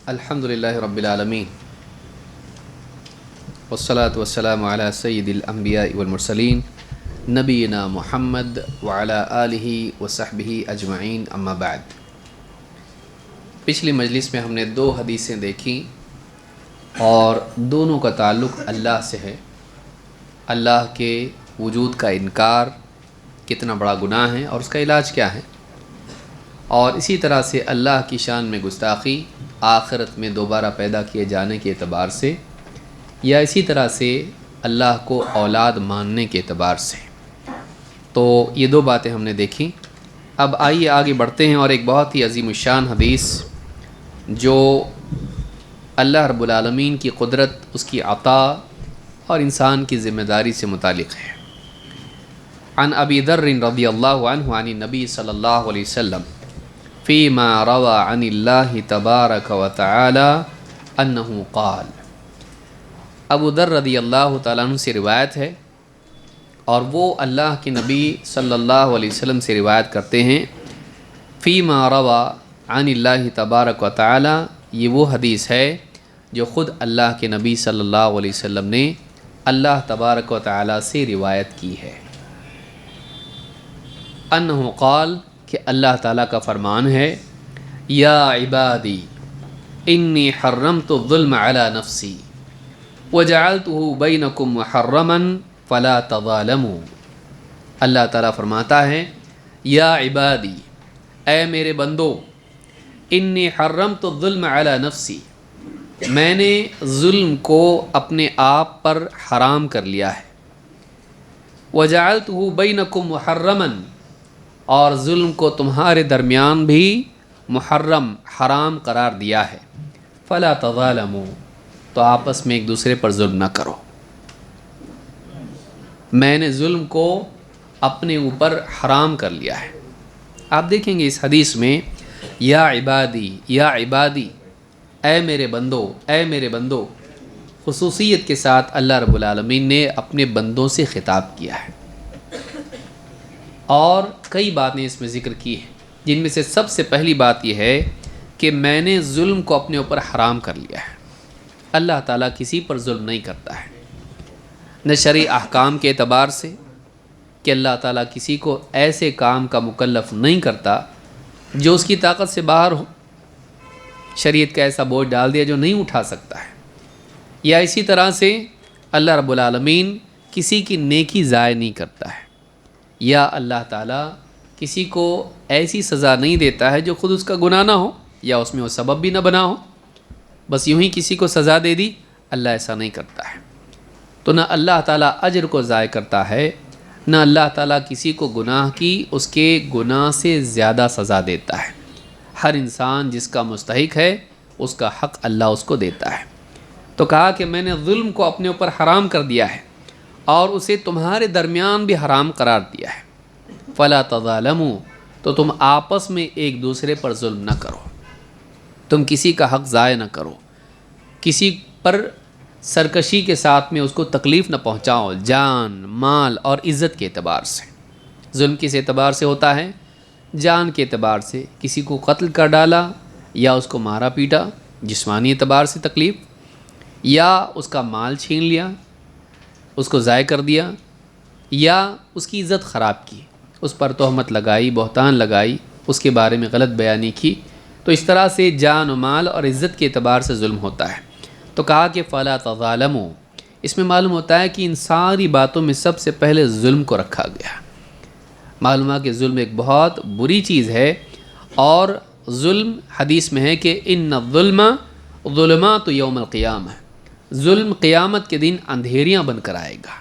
الحمدللہ رب العالمین والصلاة والسلام علی سید الانبیاء والمرسلین نبینا محمد وعلی آلہ وصحبہ اجمعین اما بعد۔ پچھلی مجلس میں ہم نے 2 حدیثیں دیکھیں اور دونوں کا تعلق اللہ سے ہے۔ اللہ کے وجود کا انکار کتنا بڑا گناہ ہے اور اس کا علاج کیا ہے، اور اسی طرح سے اللہ کی شان میں گستاخی آخرت میں دوبارہ پیدا کیے جانے کے اعتبار سے، یا اسی طرح سے اللہ کو اولاد ماننے کے اعتبار سے۔ تو یہ 2 باتیں ہم نے دیکھیں۔ اب آئیے آگے بڑھتے ہیں اور ایک بہت ہی عظیم الشان حدیث جو اللہ رب العالمین کی قدرت، اس کی عطا اور انسان کی ذمہ داری سے متعلق ہے۔ عن ابی ذر رضی اللہ عنہ عن النبی صلی اللہ علیہ وسلم فیما روى عن اللہ تبارک و تعالی انہ قال۔ ابو ذر رضی اللہ تعالیٰ عنہ سے روایت ہے اور وہ اللہ کے نبی صلی اللہ علیہ وسلم سے روایت کرتے ہیں۔ فیما روى عن اللہ تبارک و تعالی، یہ وہ حدیث ہے جو خود اللہ کے نبی صلی اللہ علیہ وسلم نے اللہ تبارک و تعالی سے روایت کی ہے۔ انہ قال، کہ اللہ تعالیٰ کا فرمان ہے، یا عبادی انی حرمت الظلم علی نفسی وجعلتہ بینکم محرما فلا تظالموا۔ اللہ تعالیٰ فرماتا ہے، یا عبادی، اے میرے بندو، انی حرمت الظلم علی نفسی، میں نے ظلم کو اپنے آپ پر حرام کر لیا ہے۔ وجعلتہ بینکم محرما، اور ظلم کو تمہارے درمیان بھی محرم، حرام قرار دیا ہے۔ فلا تظالموا، تو آپس میں ایک دوسرے پر ظلم نہ کرو۔ میں نے ظلم کو اپنے اوپر حرام کر لیا ہے۔ آپ دیکھیں گے اس حدیث میں یا عبادی، یا عبادی، اے میرے بندو، اے میرے بندو، خصوصیت کے ساتھ اللہ رب العالمین نے اپنے بندوں سے خطاب کیا ہے، اور کئی باتیں اس میں ذکر کی ہیں، جن میں سے سب سے پہلی بات یہ ہے کہ میں نے ظلم کو اپنے اوپر حرام کر لیا ہے۔ اللہ تعالیٰ کسی پر ظلم نہیں کرتا ہے، نہ شرعی احکام کے اعتبار سے کہ اللہ تعالیٰ کسی کو ایسے کام کا مکلف نہیں کرتا جو اس کی طاقت سے باہر ہو، شریعت کا ایسا بوجھ ڈال دیا جو نہیں اٹھا سکتا ہے، یا اسی طرح سے اللہ رب العالمین کسی کی نیکی ضائع نہیں کرتا ہے، یا اللہ تعالیٰ کسی کو ایسی سزا نہیں دیتا ہے جو خود اس کا گناہ نہ ہو یا اس میں وہ سبب بھی نہ بنا ہو، بس یوں ہی کسی کو سزا دے دی۔ اللہ ایسا نہیں کرتا ہے۔ تو نہ اللہ تعالیٰ اجر کو ضائع کرتا ہے، نہ اللہ تعالیٰ کسی کو گناہ کی اس کے گناہ سے زیادہ سزا دیتا ہے۔ ہر انسان جس کا مستحق ہے اس کا حق اللہ اس کو دیتا ہے۔ تو کہا کہ میں نے ظلم کو اپنے اوپر حرام کر دیا ہے اور اسے تمہارے درمیان بھی حرام قرار دیا ہے۔ فلا تظالموا، تو تم آپس میں ایک دوسرے پر ظلم نہ کرو، تم کسی کا حق ضائع نہ کرو، کسی پر سرکشی کے ساتھ میں اس کو تکلیف نہ پہنچاؤ، جان، مال اور عزت کے اعتبار سے۔ ظلم کس اعتبار سے ہوتا ہے؟ جان کے اعتبار سے، کسی کو قتل کر ڈالا یا اس کو مارا پیٹا، جسمانی اعتبار سے تکلیف، یا اس کا مال چھین لیا، اس کو ضائع کر دیا، یا اس کی عزت خراب کی، اس پر تہمت لگائی، بہتان لگائی، اس کے بارے میں غلط بیانی کی، تو اس طرح سے جان و مال اور عزت کے اعتبار سے ظلم ہوتا ہے۔ تو کہا کہ فلا تظالموا، اس میں معلوم ہوتا ہے کہ ان ساری باتوں میں سب سے پہلے ظلم کو رکھا گیا۔ معلوم ہے کہ ظلم ایک بہت بری چیز ہے، اور ظلم حدیث میں ہے کہ ان الظلم ظلمات یوم القیامہ، ظلم قیامت کے دن اندھیریاں بن کر آئے گا۔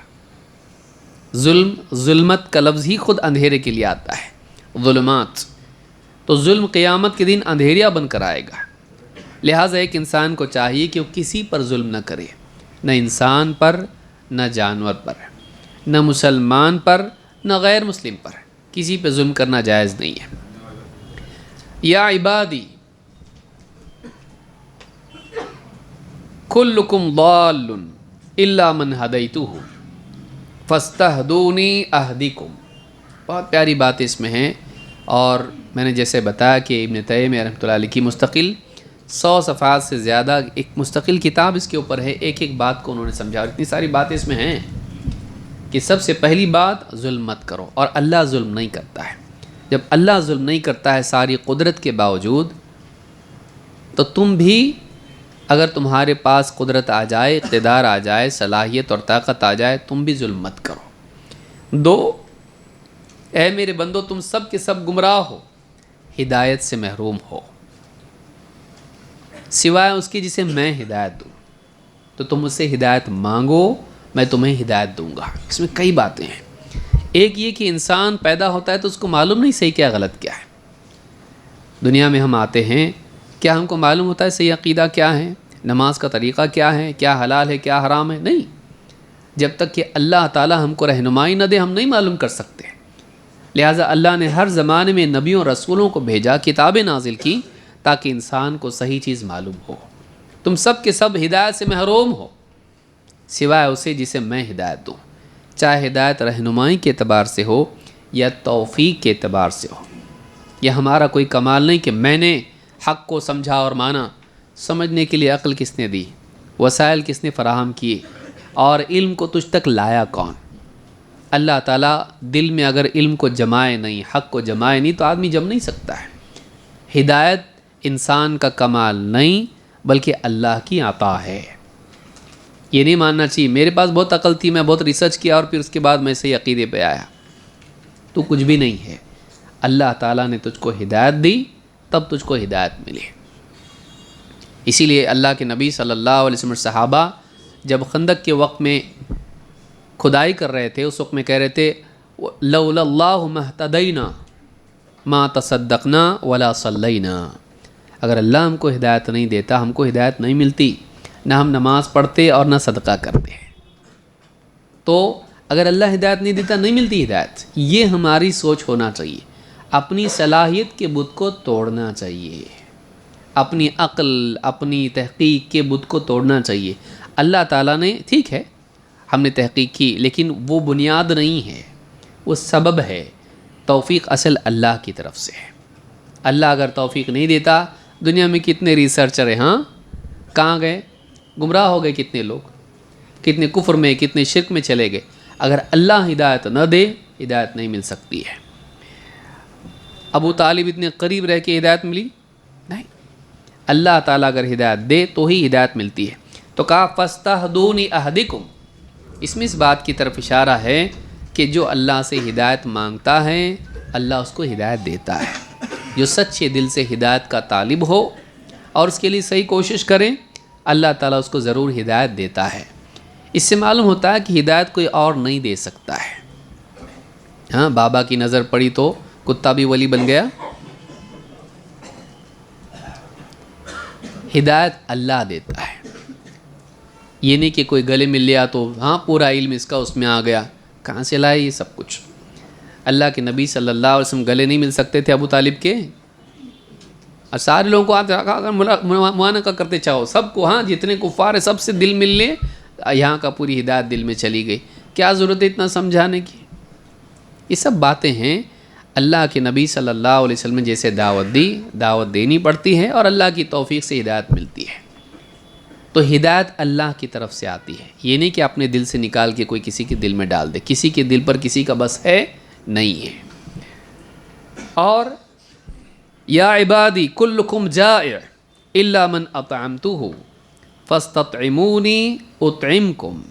ظلم، ظلمت کا لفظ ہی خود اندھیرے کے لیے آتا ہے، ظلمات، تو ظلم قیامت کے دن اندھیریاں بن کر آئے گا۔ لہٰذا ایک انسان کو چاہیے کہ وہ کسی پر ظلم نہ کرے، نہ انسان پر، نہ جانور پر، نہ مسلمان پر، نہ غیر مسلم پر، کسی پہ ظلم کرنا جائز نہیں ہے۔ یا عبادی کلکم ضال الا من ہدیتہ فاستہدونی اہدکم۔ بہت پیاری بات اس میں ہے، اور میں نے جیسے بتایا کہ ابن تیمیہ رحمۃ اللہ علیہ کی مستقل 100 صفحات سے زیادہ ایک مستقل کتاب اس کے اوپر ہے، ایک ایک بات کو انہوں نے سمجھا، اور اتنی ساری باتیں اس میں ہیں کہ سب سے پہلی بات ظلم مت کرو، اور اللہ ظلم نہیں کرتا ہے۔ جب اللہ ظلم نہیں کرتا ہے ساری قدرت کے باوجود، تو تم بھی اگر تمہارے پاس قدرت آ جائے، اقتدار آ جائے، صلاحیت اور طاقت آ جائے، تم بھی ظلم مت کرو۔ 2، اے میرے بندو تم سب کے سب گمراہ ہو، ہدایت سے محروم ہو، سوائے اس کی جسے میں ہدایت دوں، تو تم مجھ سے ہدایت مانگو، میں تمہیں ہدایت دوں گا۔ اس میں کئی باتیں ہیں۔ ایک یہ کہ انسان پیدا ہوتا ہے تو اس کو معلوم نہیں صحیح کیا غلط کیا ہے۔ دنیا میں ہم آتے ہیں، کیا ہم کو معلوم ہوتا ہے صحیح عقیدہ کیا ہے، نماز کا طریقہ کیا ہے، کیا حلال ہے کیا حرام ہے؟ نہیں۔ جب تک کہ اللہ تعالی ہم کو رہنمائی نہ دے ہم نہیں معلوم کر سکتے۔ لہٰذا اللہ نے ہر زمانے میں نبیوں رسولوں کو بھیجا، کتابیں نازل کی، تاکہ انسان کو صحیح چیز معلوم ہو۔ تم سب کے سب ہدایت سے محروم ہو، سوائے اسے جسے میں ہدایت دوں، چاہے ہدایت رہنمائی کے اعتبار سے ہو یا توفیق کے اعتبار سے ہو۔ یہ ہمارا کوئی کمال نہیں کہ میں نے حق کو سمجھا اور مانا۔ سمجھنے کے لیے عقل کس نے دی، وسائل کس نے فراہم کیے، اور علم کو تجھ تک لایا کون؟ اللہ تعالیٰ دل میں اگر علم کو جمائے نہیں، حق کو جمائے نہیں، تو آدمی جم نہیں سکتا ہے۔ ہدایت انسان کا کمال نہیں بلکہ اللہ کی عطا ہے۔ یہ نہیں ماننا چاہیے میرے پاس بہت عقل تھی، میں بہت ریسرچ کیا اور پھر اس کے بعد میں صحیح عقیدے پہ آیا، تو کچھ بھی نہیں ہے۔ اللہ تعالیٰ نے تجھ کو ہدایت دی، تب تجھ کو ہدایت ملی۔ اسی لیے اللہ کے نبی صلی اللہ علیہ وسلم صحابہ جب خندق کے وقت میں کھدائی کر رہے تھے، اس وقت میں کہہ رہے تھے لولا اللہ مہتدینا ما تصدقنا ولا صلینا۔ اگر اللہ ہم کو ہدایت نہیں دیتا، ہم کو ہدایت نہیں ملتی، نہ ہم نماز پڑھتے اور نہ صدقہ کرتے۔ تو اگر اللہ ہدایت نہیں دیتا، نہیں ملتی ہدایت۔ یہ ہماری سوچ ہونا چاہیے۔ اپنی صلاحیت کے بت کو توڑنا چاہیے، اپنی عقل اپنی تحقیق کے بت کو توڑنا چاہیے۔ اللہ تعالیٰ نے، ٹھیک ہے ہم نے تحقیق کی، لیکن وہ بنیاد نہیں ہے، وہ سبب ہے۔ توفیق اصل اللہ کی طرف سے ہے۔ اللہ اگر توفیق نہیں دیتا، دنیا میں کتنے ریسرچر ہیں، ہاں کہاں گئے؟ گمراہ ہو گئے کتنے لوگ، کتنے کفر میں کتنے شرک میں چلے گئے۔ اگر اللہ ہدایت نہ دے، ہدایت نہیں مل سکتی ہے۔ ابو طالب اتنے قریب رہ کے ہدایت ملی؟ نہیں۔ اللہ تعالیٰ اگر ہدایت دے تو ہی ہدایت ملتی ہے۔ تو کہا فاستہدونی اہدکم، اس میں اس بات کی طرف اشارہ ہے کہ جو اللہ سے ہدایت مانگتا ہے اللہ اس کو ہدایت دیتا ہے۔ جو سچے دل سے ہدایت کا طالب ہو اور اس کے لیے صحیح کوشش کرے، اللہ تعالیٰ اس کو ضرور ہدایت دیتا ہے۔ اس سے معلوم ہوتا ہے کہ ہدایت کوئی اور نہیں دے سکتا ہے۔ ہاں بابا کی نظر پڑی تو کتا بھی ولی بن گیا؟ ہدایت اللہ دیتا ہے۔ یہ نہیں کہ کوئی گلے مل لیا تو ہاں پورا علم اس کا اس میں آ گیا۔ کہاں سے لائے یہ سب کچھ؟ اللہ کے نبی صلی اللہ علیہ وسلم گلے نہیں مل سکتے تھے ابو طالب کے، اور سارے لوگوں کو آتے معانقہ کرتے چاہو سب کو، ہاں جتنے کفار ہیں سب سے دل مل لے، یہاں کا پوری ہدایت دل میں چلی گئی۔ کیا ضرورت ہے اتنا سمجھانے کی؟ یہ سب باتیں ہیں۔ اللہ کے نبی صلی اللہ علیہ وسلم نے جیسے دعوت دی، دعوت دینی پڑتی ہے، اور اللہ کی توفیق سے ہدایت ملتی ہے۔ تو ہدایت اللہ کی طرف سے آتی ہے، یہ نہیں کہ اپنے دل سے نکال کے کوئی کسی کے دل میں ڈال دے، کسی کے دل پر کسی کا بس ہے نہیں ہے۔ اور یا عبادی کلکم جائع الا من اطعمتہ فاستطعمونی اطعمکم،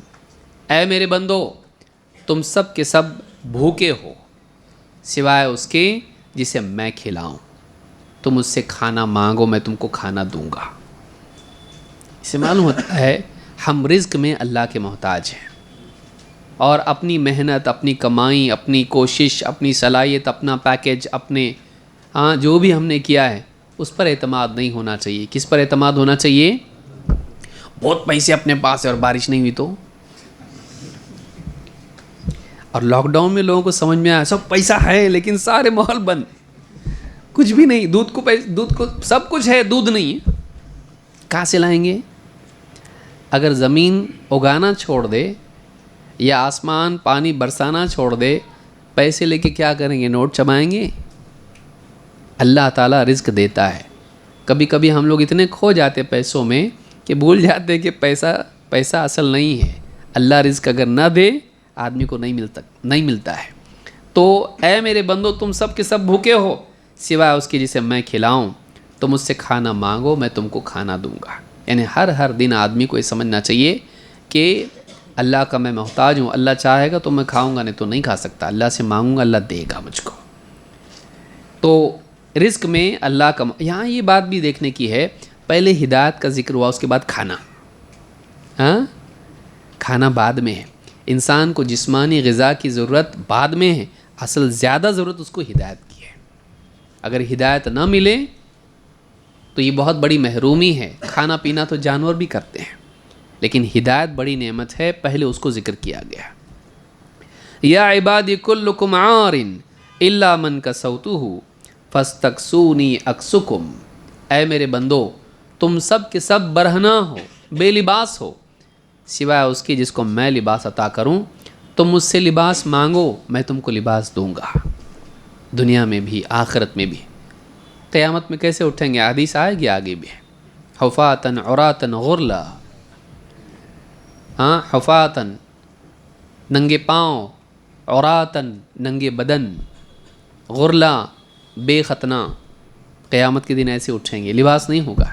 اے میرے بندو تم سب کے سب بھوکے ہو سوائے اس کے جسے میں کھلاؤں، تم مجھ سے کھانا مانگو میں تم کو کھانا دوں گا۔ اس سے معلوم ہوتا ہے ہم رزق میں اللہ کے محتاج ہیں، اور اپنی محنت، اپنی کمائی، اپنی کوشش، اپنی صلاحیت، اپنا پیکیج، اپنے جو بھی ہم نے کیا ہے اس پر اعتماد نہیں ہونا چاہیے۔ کس پر اعتماد ہونا چاہیے؟ بہت پیسے اپنے پاس ہے اور بارش نہیں ہوئی تو؟ اور لاک ڈاؤن میں لوگوں کو سمجھ میں آیا سب پیسہ ہے لیکن سارے محل بند، کچھ بھی نہیں، دودھ کو سب کچھ ہے، دودھ نہیں ہے، کہاں سے لائیں گے؟ اگر زمین اگانا چھوڑ دے یا آسمان پانی برسانا چھوڑ دے، پیسے لے کے کیا کریں گے؟ نوٹ چبائیں گے؟ اللہ تعالیٰ رزق دیتا ہے، کبھی کبھی ہم لوگ اتنے کھو جاتے پیسوں میں کہ بھول جاتے کہ پیسہ اصل نہیں ہے. اللہ رزق اگر نہ دے آدمی کو نہیں ملتا ہے. تو اے میرے بندو تم سب کے سب بھوکے ہو سوائے اس کے جسے میں کھلاؤں. تم مجھ سے کھانا مانگو میں تم کو کھانا دوں گا. یعنی ہر دن آدمی کو یہ سمجھنا چاہیے کہ اللہ کا میں محتاج ہوں. اللہ چاہے گا تو میں کھاؤں گا, نہیں تو نہیں کھا سکتا. اللہ سے مانگوں گا, اللہ دے گا مجھ کو. تو رزق میں اللہ کا یہاں یہ بات بھی دیکھنے کی ہے, پہلے ہدایت کا ذکر ہوا, اس کے بعد کھانا. ہاں کھانا بعد میں ہے. انسان کو جسمانی غذا کی ضرورت بعد میں ہے, اصل زیادہ ضرورت اس کو ہدایت کی ہے. اگر ہدایت نہ ملے تو یہ بہت بڑی محرومی ہے. کھانا پینا تو جانور بھی کرتے ہیں, لیکن ہدایت بڑی نعمت ہے, پہلے اس کو ذکر کیا گیا. یا عبادی کلکم عار الا من کسوتہ فاستکسونی اکسکم. اے میرے بندو تم سب کے سب برہنہ ہو, بے لباس ہو سوائے اس کی جس کو میں لباس عطا کروں. تم مجھ سے لباس مانگو میں تم کو لباس دوں گا, دنیا میں بھی آخرت میں بھی. قیامت میں کیسے اٹھیں گے حدیث آئے گی آگے بھی. حفاتن عراتن غرلا, ہاں حفاتن ننگے پاؤں, عراتن ننگے بدن, غرلا بے ختنہ. قیامت کے دن ایسے اٹھیں گے, لباس نہیں ہوگا.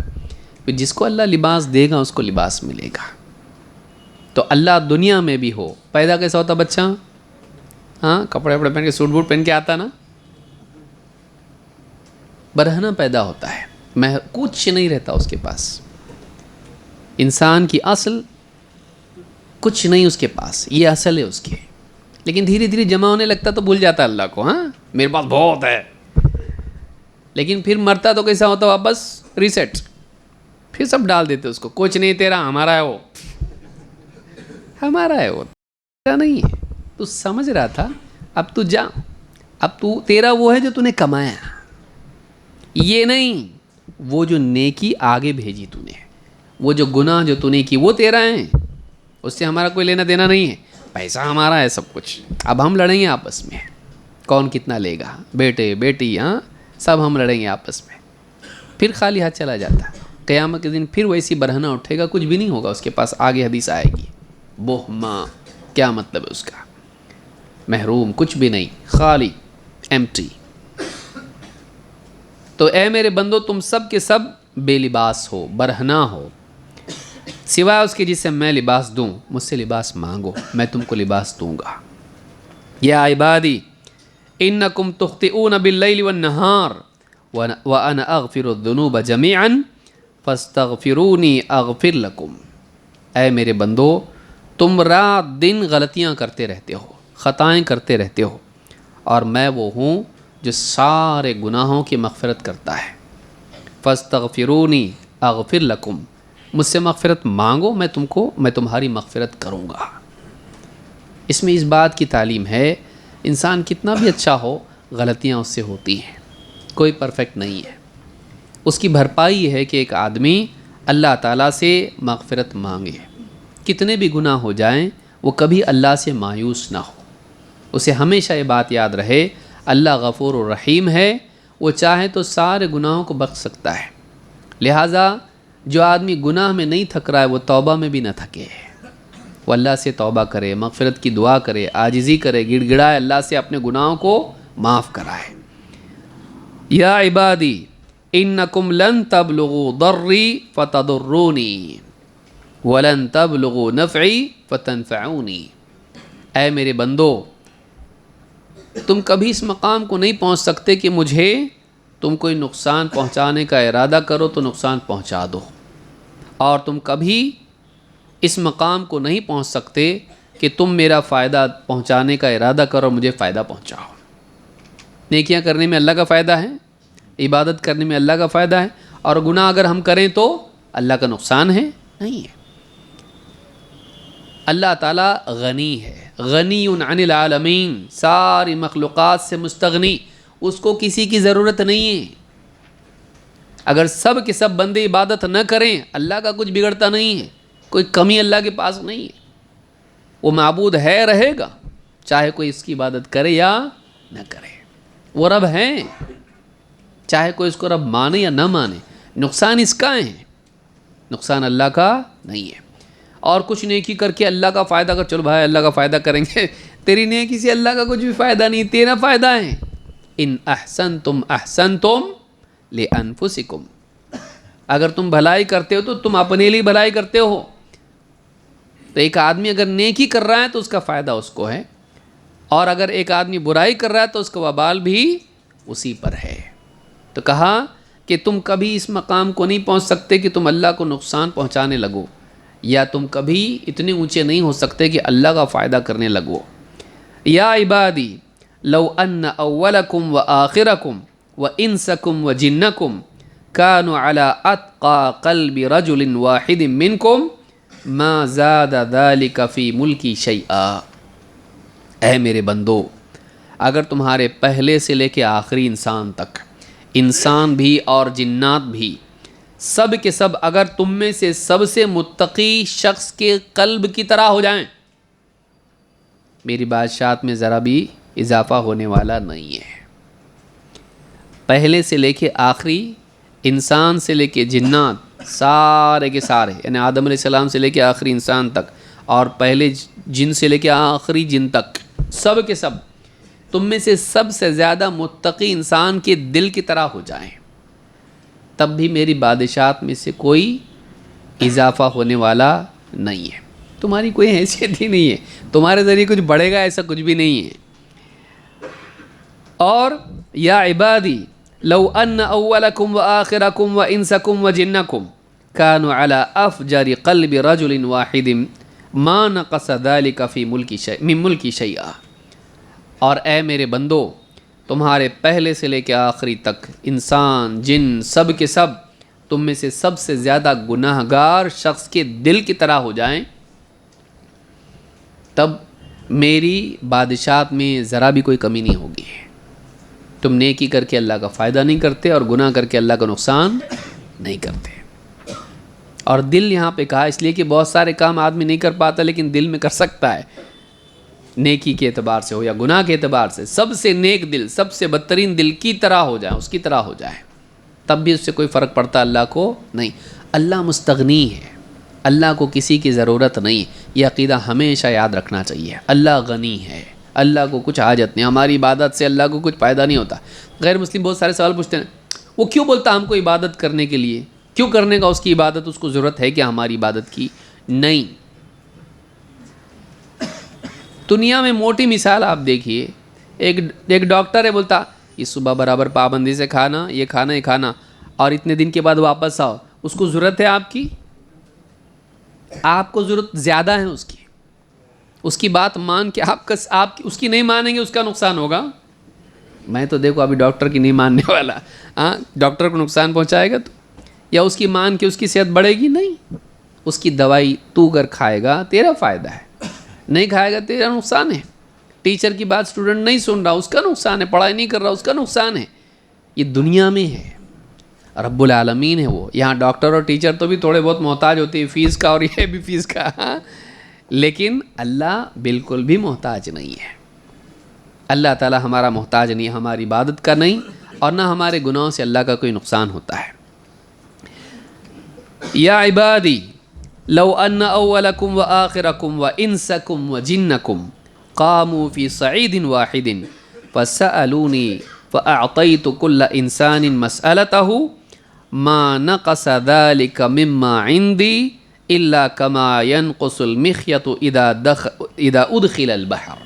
پھر جس کو اللہ لباس دے گا اس کو لباس ملے گا. تو اللہ دنیا میں بھی ہو. پیدا کیسا ہوتا بچہ؟ ہاں کپڑے وپڑے پہن کے سوٹ بوٹ پہن کے آتا نا, برہنہ پیدا ہوتا ہے, کچھ نہیں رہتا اس کے پاس. انسان کی اصل کچھ نہیں اس کے پاس, یہ اصل ہے اس کی. لیکن دھیرے دھیرے جمع ہونے لگتا تو بھول جاتا اللہ کو. ہاں میرے پاس بہت ہے, لیکن پھر مرتا تو کیسا ہوتا واپس ریسیٹ, پھر سب ڈال دیتے اس کو. کچھ نہیں تیرا, ہمارا ہے وہ, ہمارا ہے وہ, تیرا نہیں ہے. تو سمجھ رہا تھا, اب تو جا, اب تو تیرا وہ ہے جو تو نے کمایا, یہ نہیں وہ جو نیکی آگے بھیجی تو نے, وہ جو گناہ جو تو نے کی وہ تیرا ہے, اس سے ہمارا کوئی لینا دینا نہیں ہے. پیسہ ہمارا ہے سب کچھ. اب ہم لڑیں گے آپس میں, کون کتنا لے گا, بیٹے بیٹی, ہاں سب ہم لڑیں گے آپس میں. پھر خالی ہاتھ چلا جاتا. قیامت کے دن پھر ویسی برہنہ اٹھے گا, کچھ بھی نہیں ہوگا اس کے پاس. آگے حدیث آئے گی. بہما کیا مطلب ہے اس کا؟ محروم, کچھ بھی نہیں, خالی ایمٹی. تو اے میرے بندو تم سب کے سب بے لباس ہو, برہنہ ہو سوائے اس کے جس سے میں لباس دوں. مجھ سے لباس مانگو میں تم کو لباس دوں گا. یا عبادی انکم تخطئون باللیل والنہار وانا اغفر الذنوب جميعا فاستغفرونی اغفر لکم. اے میرے بندو تم رات دن غلطیاں کرتے رہتے ہو, خطائیں کرتے رہتے ہو, اور میں وہ ہوں جو سارے گناہوں کی مغفرت کرتا ہے. فاستغفرونی اغفر لکم, مجھ سے مغفرت مانگو میں تمہاری مغفرت کروں گا. اس میں اس بات کی تعلیم ہے, انسان کتنا بھی اچھا ہو غلطیاں اس سے ہوتی ہیں, کوئی پرفیکٹ نہیں ہے. اس کی بھرپائی یہ ہے کہ ایک آدمی اللہ تعالیٰ سے مغفرت مانگے. کتنے بھی گناہ ہو جائیں وہ کبھی اللہ سے مایوس نہ ہو. اسے ہمیشہ یہ بات یاد رہے اللہ غفور الرحیم ہے, وہ چاہے تو سارے گناہوں کو بخش سکتا ہے. لہٰذا جو آدمی گناہ میں نہیں تھک رہا ہے وہ توبہ میں بھی نہ تھکے, وہ اللہ سے توبہ کرے, مغفرت کی دعا کرے, عاجزی کرے, گڑ گڑائے, اللہ سے اپنے گناہوں کو معاف کرائے. یا عبادی انکم لن تبلغوا ضری فتضرونی ولن تبلغوا نفعی فتنفعونی. اے میرے بندو تم کبھی اس مقام کو نہیں پہنچ سکتے کہ مجھے تم کوئی نقصان پہنچانے کا ارادہ کرو تو نقصان پہنچا دو, اور تم کبھی اس مقام کو نہیں پہنچ سکتے کہ تم میرا فائدہ پہنچانے کا ارادہ کرو مجھے فائدہ پہنچاؤ. نیکیاں کرنے میں اللہ کا فائدہ ہے, عبادت کرنے میں اللہ کا فائدہ ہے, اور گناہ اگر ہم کریں تو اللہ کا نقصان ہے نہیں ہے. اللہ تعالیٰ غنی ہے, غنی عن العالمین, ساری مخلوقات سے مستغنی, اس کو کسی کی ضرورت نہیں ہے. اگر سب کے سب بندے عبادت نہ کریں اللہ کا کچھ بگڑتا نہیں ہے, کوئی کمی اللہ کے پاس نہیں ہے. وہ معبود ہے, رہے گا, چاہے کوئی اس کی عبادت کرے یا نہ کرے. وہ رب ہے, چاہے کوئی اس کو رب مانے یا نہ مانے, نقصان اس کا ہے، نقصان اللہ کا نہیں ہے۔ اور کچھ نیکی کر کے اللہ کا فائدہ کر، چلو بھائی اللہ کا فائدہ کریں گے، تیری نیکی سے اللہ کا کچھ بھی فائدہ نہیں، تیرا فائدہ ہے۔ ان احسنتم احسنتم لانفسکم، اگر تم بھلائی کرتے ہو تو تم اپنے لیے بھلائی کرتے ہو۔ تو ایک آدمی اگر نیکی کر رہا ہے تو اس کا فائدہ اس کو ہے، اور اگر ایک آدمی برائی کر رہا ہے تو اس کا وبال بھی اسی پر ہے۔ تو کہا کہ تم کبھی اس مقام کو نہیں پہنچ سکتے کہ تم اللہ کو نقصان پہنچانے لگو، یا تم کبھی اتنے اونچے نہیں ہو سکتے کہ اللہ کا فائدہ کرنے لگو۔ یا عبادی لو ان اولکم و آخرکم و انسکم و جنکم کانوا علی اتقى قلب رجل واحد منکم ما زاد ذلك فی ملکی شیئا۔ اے میرے بندو، اگر تمہارے پہلے سے لے کے آخری انسان تک، انسان بھی اور جنات بھی، سب کے سب اگر تم میں سے سب سے متقی شخص کے قلب کی طرح ہو جائیں، میری بادشاہت میں ذرا بھی اضافہ ہونے والا نہیں ہے۔ پہلے سے لے کے آخری انسان سے لے کے جنات، سارے کے سارے، یعنی آدم علیہ السلام سے لے کے آخری انسان تک، اور پہلے جن سے لے کے آخری جن تک، سب کے سب تم میں سے سب سے زیادہ متقی انسان کے دل کی طرح ہو جائیں، تب بھی میری بادشاہت میں سے کوئی اضافہ ہونے والا نہیں ہے۔ تمہاری کوئی حیثیت ہی نہیں ہے، تمہارے ذریعے کچھ بڑھے گا ایسا کچھ بھی نہیں ہے۔ اور یا عبادی لو ان اولکم و آخرکم و انسکم و جنکم کانوا علی افجر قلب رجل واحد ما نقص ذلک فی من ملکی شیئا۔ اور اے میرے بندو، تمہارے پہلے سے لے کے آخری تک انسان جن سب کے سب تم میں سے سب سے زیادہ گناہ گار شخص کے دل کی طرح ہو جائیں، تب میری بادشاہت میں ذرا بھی کوئی کمی نہیں ہوگی۔ تم نیکی کر کے اللہ کا فائدہ نہیں کرتے اور گناہ کر کے اللہ کا نقصان نہیں کرتے۔ اور دل یہاں پہ کہا اس لیے کہ بہت سارے کام آدمی نہیں کر پاتا لیکن دل میں کر سکتا ہے، نیکی کے اعتبار سے ہو یا گناہ کے اعتبار سے۔ سب سے نیک دل، سب سے بدترین دل کی طرح ہو جائے، اس کی طرح ہو جائے، تب بھی اس سے کوئی فرق پڑتا اللہ کو نہیں۔ اللہ مستغنی ہے، اللہ کو کسی کی ضرورت نہیں، یہ عقیدہ ہمیشہ یاد رکھنا چاہیے۔ اللہ غنی ہے، اللہ کو کچھ حاجت نہیں، ہماری عبادت سے اللہ کو کچھ فائدہ نہیں ہوتا۔ غیر مسلم بہت سارے سوال پوچھتے ہیں، وہ کیوں بولتا ہم کو عبادت کرنے کے لیے، کیوں کرنے کا اس کی عبادت، اس کو ضرورت ہے کیا ہماری عبادت کی؟ نہیں۔ دنیا میں موٹی مثال آپ دیکھیے، ایک ڈاکٹر ہے، بولتا یہ صبح برابر پابندی سے کھانا، یہ کھانا، اور اتنے دن کے بعد واپس آؤ۔ اس کو ضرورت ہے آپ کی؟ آپ کو ضرورت زیادہ ہے اس کی بات مان کے آپ اس کی نہیں مانیں گے، اس کا نقصان ہوگا۔ میں تو دیکھو ابھی ڈاکٹر کی نہیں ماننے والا، ہاں ڈاکٹر کو نقصان پہنچائے گا تو، یا اس کی مان کے اس کی صحت بڑھے گی؟ نہیں۔ اس کی دوائی تو اگر کھائے گا تیرا فائدہ ہے، نہیں کھائے گا تیرا نقصان ہے۔ ٹیچر کی بات اسٹوڈنٹ نہیں سن رہا، اس کا نقصان ہے، پڑھائی نہیں کر رہا، اس کا نقصان ہے۔ یہ دنیا میں ہے، رب العالمین ہے وہ۔ یہاں ڈاکٹر اور ٹیچر تو بھی تھوڑے بہت محتاج ہوتے ہیں فیس کا، اور یہ بھی فیس کا، لیکن اللہ بالکل بھی محتاج نہیں ہے۔ اللہ تعالی ہمارا محتاج نہیں، ہماری عبادت کا نہیں، اور نہ ہمارے گناہوں سے اللہ کا کوئی نقصان ہوتا ہے۔ یا عبادی لو ان اولکم و آخرکم و انسکم و جنکم قاموا فی صعید واحد فسألونی فأعطیت کل انسان مسألتہ ما نقص ذلك مما عندی الا کما ينقص المخیط اذا ادخل البحر۔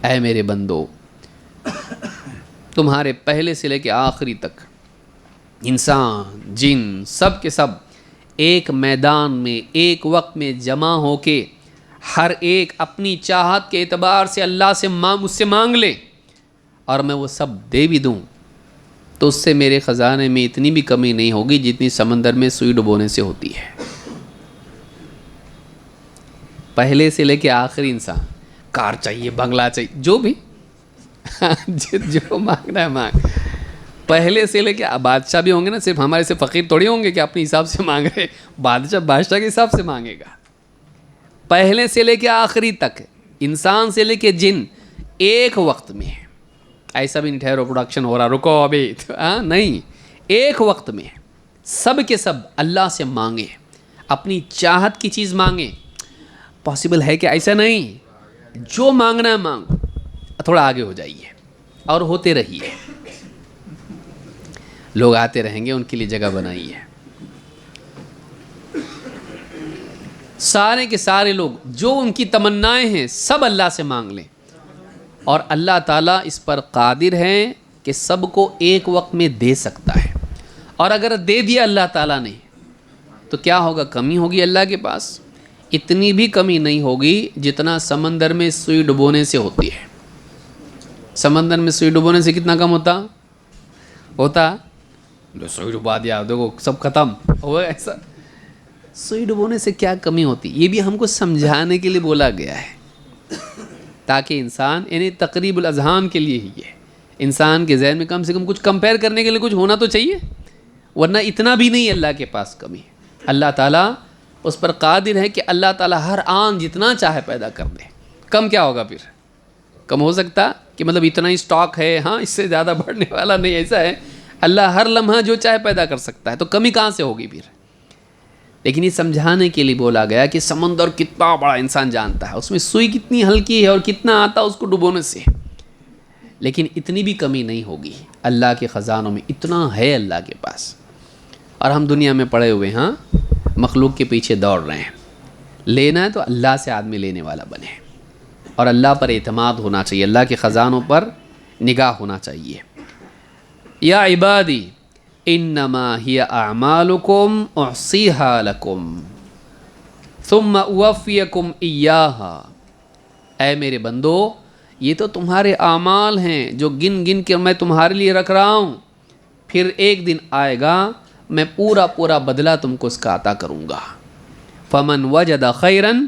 اے میرے بندو، تمہارے پہلے سے لے کے آخری تک انسان جن سب کے سب ایک میدان میں ایک وقت میں جمع ہو کے ہر ایک اپنی چاہت کے اعتبار سے اللہ سے مجھ سے مانگ لے اور میں وہ سب دے بھی دوں، تو اس سے میرے خزانے میں اتنی بھی کمی نہیں ہوگی جتنی سمندر میں سوئی ڈبونے سے ہوتی ہے۔ پہلے سے لے کے آخری انسان، کار چاہیے، بنگلہ چاہیے، جو بھی جو مانگنا ہے مانگ۔ پہلے سے لے کے بادشاہ بھی ہوں گے نا، صرف ہمارے سے فقیر تھوڑی ہوں گے کہ اپنے حساب سے مانگ رہے، بادشاہ کے حساب سے مانگے گا۔ پہلے سے لے کے آخری تک انسان سے لے کے جن ایک وقت میں، ایسا بھی نہیں ٹھہرو پروڈکشن ہو رہا رکو ابھی، نہیں، ایک وقت میں سب کے سب اللہ سے مانگیں، اپنی چاہت کی چیز مانگیں. پاسبل ہے کہ ایسا نہیں، جو مانگنا ہے مانگو، تھوڑا آگے ہو جائیے اور ہوتے رہیے. لوگ آتے رہیں گے، ان کے لیے جگہ بنائیے. سارے کے سارے لوگ جو ان کی تمنائیں ہیں سب اللہ سے مانگ لیں، اور اللہ تعالیٰ اس پر قادر ہیں کہ سب کو ایک وقت میں دے سکتا ہے. اور اگر دے دیا اللہ تعالیٰ نے تو کیا ہوگا؟ کمی ہوگی اللہ کے پاس؟ اتنی بھی کمی نہیں ہوگی جتنا سمندر میں سوئی ڈبونے سے ہوتی ہے. سمندر میں سوئی ڈبونے سے کتنا کم ہوتا سوئی ڈبا دیا دیکھو سب ختم ہوا. ایسا سوئی ڈبونے سے کیا کمی ہوتی؟ یہ بھی ہم کو سمجھانے کے لیے بولا گیا ہے، تاکہ انسان، یعنی تقریب الاذہان کے لیے ہی ہے، انسان کے ذہن میں کم سے کم کچھ کمپیئر کرنے کے لیے کچھ ہونا تو چاہیے، ورنہ اتنا بھی نہیں اللہ کے پاس کمی ہے. اللہ تعالیٰ اس پر قادر ہے کہ اللہ تعالیٰ ہر آن جتنا چاہے پیدا کر دے. کم کیا ہوگا پھر؟ کم ہو سکتا کہ مطلب اتنا ہی اسٹاک ہے، ہاں اس سے زیادہ بڑھنے والا نہیں. ایسا ہے اللہ ہر لمحہ جو چاہے پیدا کر سکتا ہے، تو کمی کہاں سے ہوگی پھر؟ لیکن یہ سمجھانے کے لیے بولا گیا کہ سمندر کتنا بڑا انسان جانتا ہے، اس میں سوئی کتنی ہلکی ہے اور کتنا آتا اس کو ڈبونے سے، لیکن اتنی بھی کمی نہیں ہوگی. اللہ کے خزانوں میں اتنا ہے اللہ کے پاس، اور ہم دنیا میں پڑے ہوئے ہاں مخلوق کے پیچھے دوڑ رہے ہیں. لینا ہے تو اللہ سے آدمی لینے والا بنے، اور اللہ پر اعتماد ہونا چاہیے، اللہ کے خزانوں پر نگاہ ہونا چاہیے. یا عبادی انما ہی اعمالکم احصیہا لکم ثم اوفیکم ایہا. اے میرے بندو، یہ تو تمہارے اعمال ہیں جو گن گن کے میں تمہارے لیے رکھ رہا ہوں، پھر ایک دن آئے گا میں پورا پورا بدلہ تم کو اس کا عطا کروں گا. فمن وجد خیرن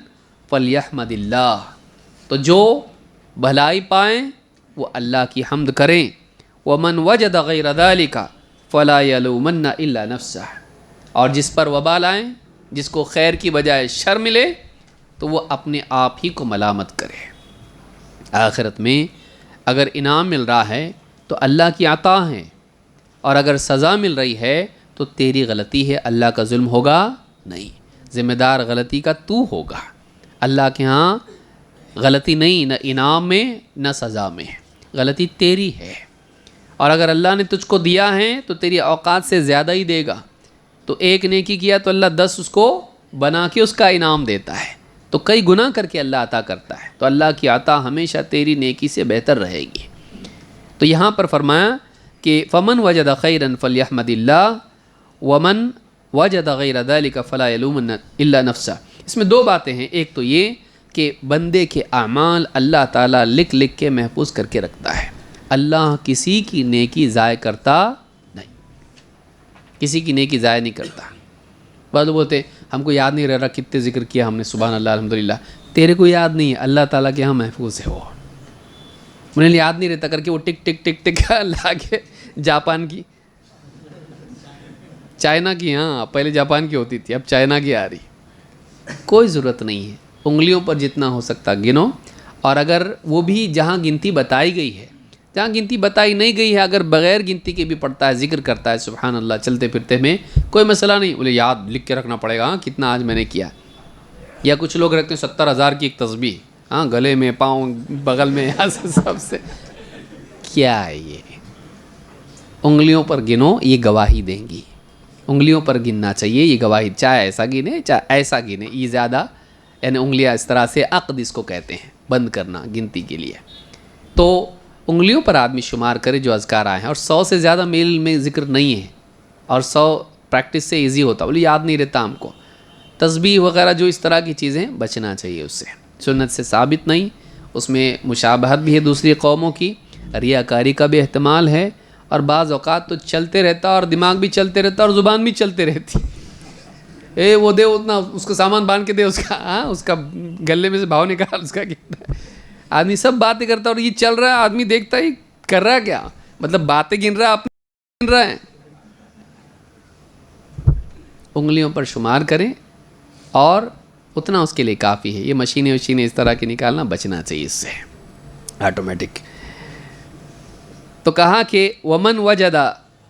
فلیحمد اللہ. تو جو بھلائی پائیں وہ اللہ کی حمد کریں. ومن وجد غیر ذلک فلا یلومن الا نفسہ. اور جس پر وبال آئیں، جس کو خیر کی بجائے شر ملے، تو وہ اپنے آپ ہی کو ملامت کرے. آخرت میں اگر انعام مل رہا ہے تو اللہ کی عطا ہے، اور اگر سزا مل رہی ہے تو تیری غلطی ہے، اللہ کا ظلم ہوگا نہیں. ذمہ دار غلطی کا تو ہوگا. اللہ کے ہاں غلطی نہیں، نہ انعام میں نہ سزا میں، غلطی تیری ہے. اور اگر اللہ نے تجھ کو دیا ہے تو تیری اوقات سے زیادہ ہی دے گا. تو ایک نیکی کیا تو اللہ 10 اس کو بنا کے اس کا انعام دیتا ہے. تو کئی گناہ کر کے اللہ عطا کرتا ہے، تو اللہ کی عطا ہمیشہ تیری نیکی سے بہتر رہے گی. تو یہاں پر فرمایا کہ فمن وجد خیرا فلیحمد اللہ ومن وجد غیر ذلک فلا یلومن الا نفسہ. اس میں دو باتیں ہیں. ایک تو یہ کہ بندے کے اعمال اللہ تعالیٰ لکھ لکھ کے محفوظ کر کے رکھتا ہے. اللہ کسی کی نیکی ضائع کرتا نہیں، کسی کی نیکی ضائع نہیں کرتا. بعض بولتے ہم کو یاد نہیں رہ رہا کتنے ذکر کیا ہم نے، سبحان اللہ الحمدللہ. تیرے کو یاد نہیں ہے، اللہ تعالیٰ کے ہاں محفوظ ہے. وہ انہیں یاد نہیں رہتا کر کے وہ ٹک ٹک ٹک ٹک لا کے جاپان کی، چائنا کی، ہاں پہلے جاپان کی ہوتی تھی، اب چائنا کی آ رہی. کوئی ضرورت نہیں ہے، انگلیوں پر جتنا ہو سکتا گنو. اور اگر وہ بھی جہاں گنتی بتائی گئی ہے، جہاں گنتی بتائی نہیں گئی ہے، اگر بغیر گنتی کے بھی پڑھتا ہے، ذکر کرتا ہے سبحان اللہ چلتے پھرتے میں، کوئی مسئلہ نہیں. بولے یاد لکھ کے رکھنا پڑے گا، ہاں کتنا آج میں نے کیا. یا کچھ لوگ رکھتے ہیں 70,000 کی ایک تسبیح، ہاں گلے میں، پاؤں، بغل میں، یہاں سے سب سے. کیا ہے یہ؟ انگلیوں پر گنو، یہ گواہی دیں گی. انگلیوں پر گننا چاہیے، یہ گواہی، چاہے ایسا گنے چاہے ایسا گنے. یہ زیادہ یعنی انگلیاں اس طرح سے عقد اس کو کہتے ہیں، بند کرنا گنتی کے لیے. تو انگلیوں پر آدمی شمار کرے جو اذکار آئے ہیں، اور 100 سے زیادہ میل میں ذکر نہیں ہے، اور 100 پریکٹس سے ایزی ہوتا. بولے یاد نہیں رہتا ہم کو. تسبیح وغیرہ جو اس طرح کی چیزیں بچنا چاہیے اس سے، سنت سے ثابت نہیں. اس میں مشابہت بھی ہے دوسری قوموں کی، ریاکاری کا بھی احتمال ہے، اور بعض اوقات تو چلتے رہتا اور دماغ بھی چلتے رہتا اور زبان بھی چلتے رہتی. وہ دے اتنا، اس کو سامان باندھ کے دے، اس کا ہاں اس کا گلے میں سے بھاؤ نکال، اس کا کتنا. آدمی سب باتیں کرتا اور یہ چل رہا ہے، آدمی دیکھتا ہی کر رہا ہے کیا، مطلب باتیں گن رہا ہے، اپنے گن رہا ہے. انگلیوں پر شمار کریں، اور اتنا اس کے لیے کافی ہے. یہ مشینیں اس طرح کی نکالنا بچنا چاہیے اس سے آٹومیٹک. تو کہا کہ ومن وجد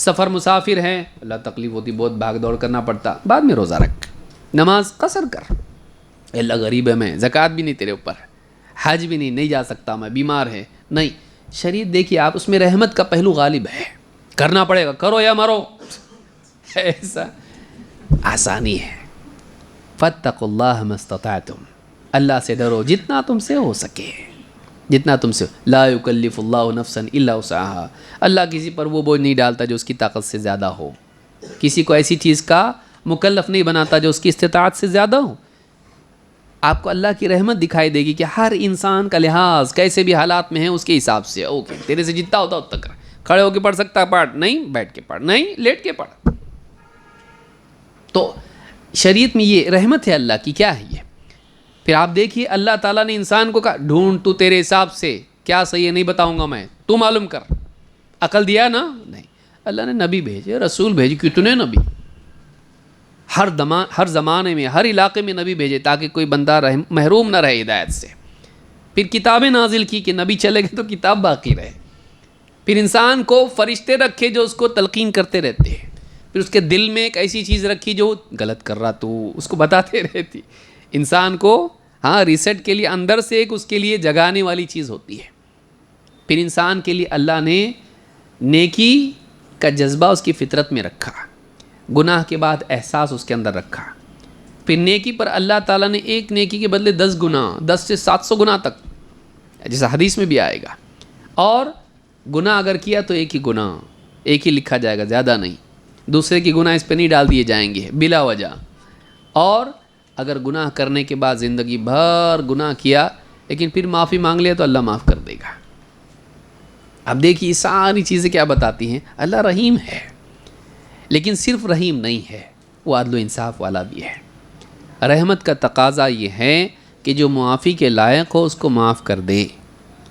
سفر مسافر ہیں، اللہ تکلیف ہوتی، بہت بھاگ دوڑ کرنا پڑتا، بعد میں روزہ رکھ، نماز قصر کر، اللہ غریب ہے میں، زکوٰۃ بھی نہیں تیرے اوپر، حج بھی نہیں جا سکتا میں، بیمار ہے، نہیں، شریعت دیکھیے آپ اس میں رحمت کا پہلو غالب ہے، کرنا پڑے گا، کرو یا مرو، ایسا آسانی ہے۔ فاتقوا اللہ ما استطعتم، اللہ سے ڈرو جتنا تم سے ہو سکے، جتنا تم سے، لا یکلف اللہ نفسا الا وسعها، اللہ کسی پر وہ بوجھ نہیں ڈالتا جو اس کی طاقت سے زیادہ ہو، کسی کو ایسی چیز کا مکلف نہیں بناتا جو اس کی استطاعت سے زیادہ ہو۔ آپ کو اللہ کی رحمت دکھائی دے گی کہ ہر انسان کا لحاظ کیسے بھی حالات میں ہے اس کے حساب سے، اوکے تیرے سے جتنا ہوتا اتنا کر، کھڑے ہو کے پڑھ سکتا پڑھ، نہیں بیٹھ کے پڑھ، نہیں لیٹ کے پڑھ۔ تو شریعت میں یہ رحمت ہے اللہ کی، کیا ہے یہ؟ پھر آپ دیکھیے اللہ تعالیٰ نے انسان کو کہا ڈھونڈ تو تیرے حساب سے کیا صحیح ہے نہیں بتاؤں گا میں، تو معلوم کر، عقل دیا نا؟ نہیں، اللہ نے نبی بھیجے، رسول بھیجے، کتنے نبی، ہر زمانے میں ہر علاقے میں نبی بھیجے تاکہ کوئی بندہ محروم نہ رہے ہدایت سے۔ پھر کتابیں نازل کی کہ نبی چلے گئے تو کتاب باقی رہے، پھر انسان کو فرشتے رکھے جو اس کو تلقین کرتے رہتے ہیں، پھر اس کے دل میں ایک ایسی چیز رکھی جو غلط کر رہا تو اس کو بتاتے رہتی، انسان کو ہاں ریسیٹ کے لیے اندر سے ایک اس کے لیے جگانے والی چیز ہوتی ہے۔ پھر انسان کے لیے اللہ نے نیکی کا جذبہ اس کی فطرت میں رکھا، گناہ کے بعد احساس اس کے اندر رکھا، پھر نیکی پر اللہ تعالیٰ نے ایک نیکی کے بدلے 10 گناہ، 10 سے 700 گناہ تک، جیسا حدیث میں بھی آئے گا، اور گناہ اگر کیا تو ایک ہی گناہ، ایک ہی لکھا جائے گا، زیادہ نہیں، دوسرے کی گناہ اس پہ نہیں ڈال دیے جائیں گے بلا وجہ، اور اگر گناہ کرنے کے بعد زندگی بھر گناہ کیا لیکن پھر معافی مانگ لیا تو اللہ معاف کر دے گا۔ اب دیکھیے یہ ساری چیزیں کیا بتاتی ہیں؟ اللہ رحیم ہے، لیکن صرف رحیم نہیں ہے، وہ عدل و انصاف والا بھی ہے۔ رحمت کا تقاضا یہ ہے کہ جو معافی کے لائق ہو اس کو معاف کر دے،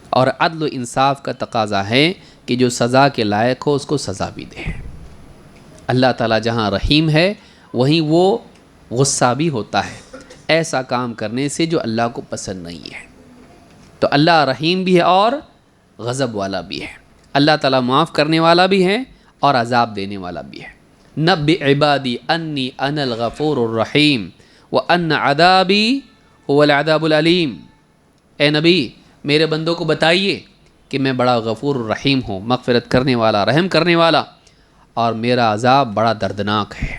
اور عدل و انصاف کا تقاضا ہے کہ جو سزا کے لائق ہو اس کو سزا بھی دے۔ اللہ تعالیٰ جہاں رحیم ہے وہیں وہ غصہ بھی ہوتا ہے ایسا کام کرنے سے جو اللہ کو پسند نہیں ہے۔ تو اللہ رحیم بھی ہے اور غضب والا بھی ہے، اللہ تعالیٰ معاف کرنے والا بھی ہے اور عذاب دینے والا بھی ہے۔ نبئ عبادی انی انا الغفور الرحیم وان عذابی هو العذاب العلیم، اے نبی میرے بندوں کو بتائیے کہ میں بڑا غفور الرحیم ہوں، مغفرت کرنے والا، رحم کرنے والا، اور میرا عذاب بڑا دردناک ہے،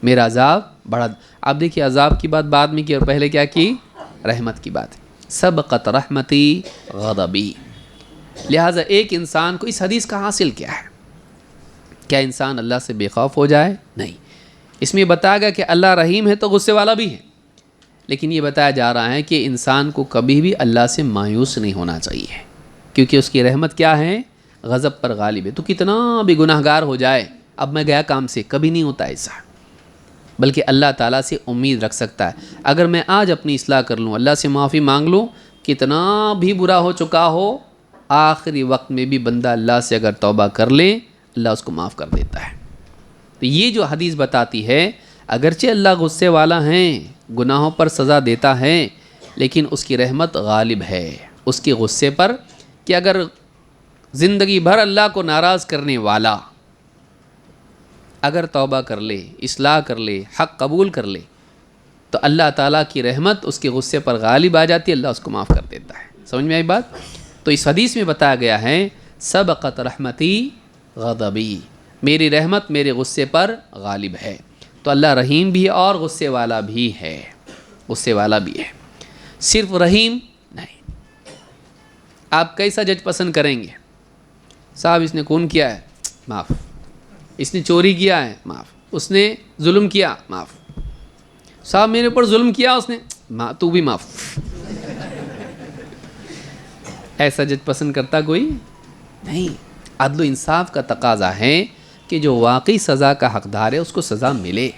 میرا عذاب بڑا۔ آپ دیکھیے عذاب کی بات بعد میں کی اور پہلے کیا کی؟ رحمت کی بات۔ سبقت رحمتی غضبی، لہٰذا ایک انسان کو اس حدیث کا حاصل کیا ہے؟ کیا انسان اللہ سے بے خوف ہو جائے؟ نہیں، اس میں بتایا گیا کہ اللہ رحیم ہے تو غصے والا بھی ہے، لیکن یہ بتایا جا رہا ہے کہ انسان کو کبھی بھی اللہ سے مایوس نہیں ہونا چاہیے، کیونکہ اس کی رحمت کیا ہے؟ غضب پر غالب ہے۔ تو کتنا بھی گناہ گار ہو جائے، اب میں گیا کام سے، کبھی نہیں ہوتا ایسا، بلکہ اللہ تعالیٰ سے امید رکھ سکتا ہے۔ اگر میں آج اپنی اصلاح کر لوں، اللہ سے معافی مانگ لوں، کتنا بھی برا ہو چکا ہو، آخری وقت میں بھی بندہ اللہ سے اگر توبہ کر لے اللہ اس کو معاف کر دیتا ہے۔ تو یہ جو حدیث بتاتی ہے اگرچہ اللہ غصے والا ہیں، گناہوں پر سزا دیتا ہے، لیکن اس کی رحمت غالب ہے اس کے غصے پر، کہ اگر زندگی بھر اللہ کو ناراض کرنے والا اگر توبہ کر لے، اصلاح کر لے، حق قبول کر لے، تو اللہ تعالیٰ کی رحمت اس کے غصے پر غالب آ جاتی ہے، اللہ اس کو معاف کر دیتا ہے۔ سمجھ میں آئی بات؟ تو اس حدیث میں بتایا گیا ہے سبقت رحمتی غضبی، میری رحمت میرے غصے پر غالب ہے۔ تو اللہ رحیم بھی ہے اور غصے والا بھی ہے، غصے والا بھی ہے، صرف رحیم نہیں۔ آپ کیسا جج پسند کریں گے؟ صاحب اس نے خون کیا ہے، معاف، اس نے چوری کیا ہے، معاف، اس نے ظلم کیا، معاف، صاحب میرے اوپر ظلم کیا اس نے، تو بھی معاف۔ ایسا جج پسند کرتا کوئی نہیں۔ عدل و انصاف کا تقاضا ہے کہ جو واقعی سزا کا حقدار ہے اس کو سزا ملے،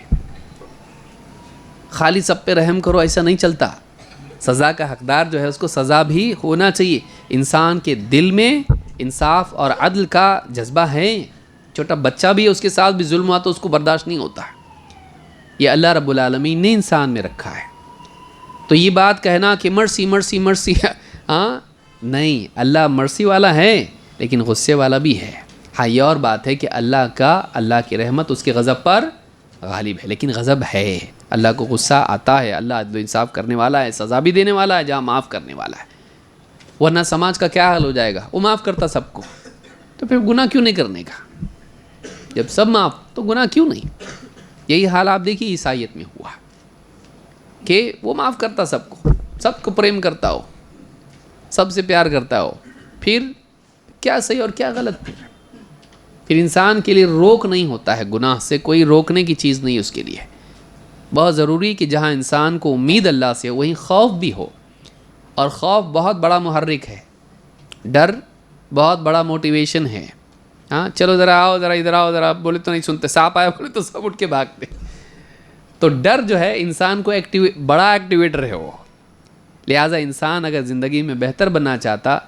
خالی سب پہ رحم کرو ایسا نہیں چلتا، سزا کا حقدار جو ہے اس کو سزا بھی ہونا چاہیے۔ انسان کے دل میں انصاف اور عدل کا جذبہ ہے، چھوٹا بچہ بھی اس کے ساتھ بھی ظلم ہوا تو اس کو برداشت نہیں ہوتا، یہ اللہ رب العالمین نے انسان میں رکھا ہے۔ تو یہ بات کہنا کہ مرسی مرسی مرسی، ہاں نہیں، اللہ مرسی والا ہے لیکن غصے والا بھی ہے، ہاں یہ اور بات ہے کہ اللہ کی رحمت اس کے غضب پر غالب ہے، لیکن غضب ہے، اللہ کو غصہ آتا ہے، اللہ عدل و انصاف کرنے والا ہے، سزا بھی دینے والا ہے جہاں معاف کرنے والا ہے، ورنہ سماج کا کیا حال ہو جائے گا؟ وہ معاف کرتا سب کو، تو پھر گناہ کیوں نہیں کرنے کا؟ جب سب معاف تو گناہ کیوں نہیں؟ یہی حال آپ دیکھیے عیسائیت میں ہوا کہ وہ معاف کرتا سب کو پریم کرتا ہو، سب سے پیار کرتا ہو، پھر کیا صحیح اور کیا غلط؟ پھر انسان کے لیے روک نہیں ہوتا ہے، گناہ سے کوئی روکنے کی چیز نہیں اس کے لیے۔ بہت ضروری کہ جہاں انسان کو امید اللہ سے وہیں خوف بھی ہو، اور خوف بہت بڑا محرک ہے، ڈر بہت بڑا موٹیویشن ہے۔ ہاں چلو ذرا آؤ، ذرا ادھر آؤ، ذرا بولے تو نہیں سنتے، سانپ آیا بولے تو سب اٹھ کے بھاگتے۔ تو ڈر جو ہے انسان کو بڑا ایکٹیویٹر ہے وہ، لہٰذا انسان اگر زندگی میں بہتر بننا چاہتا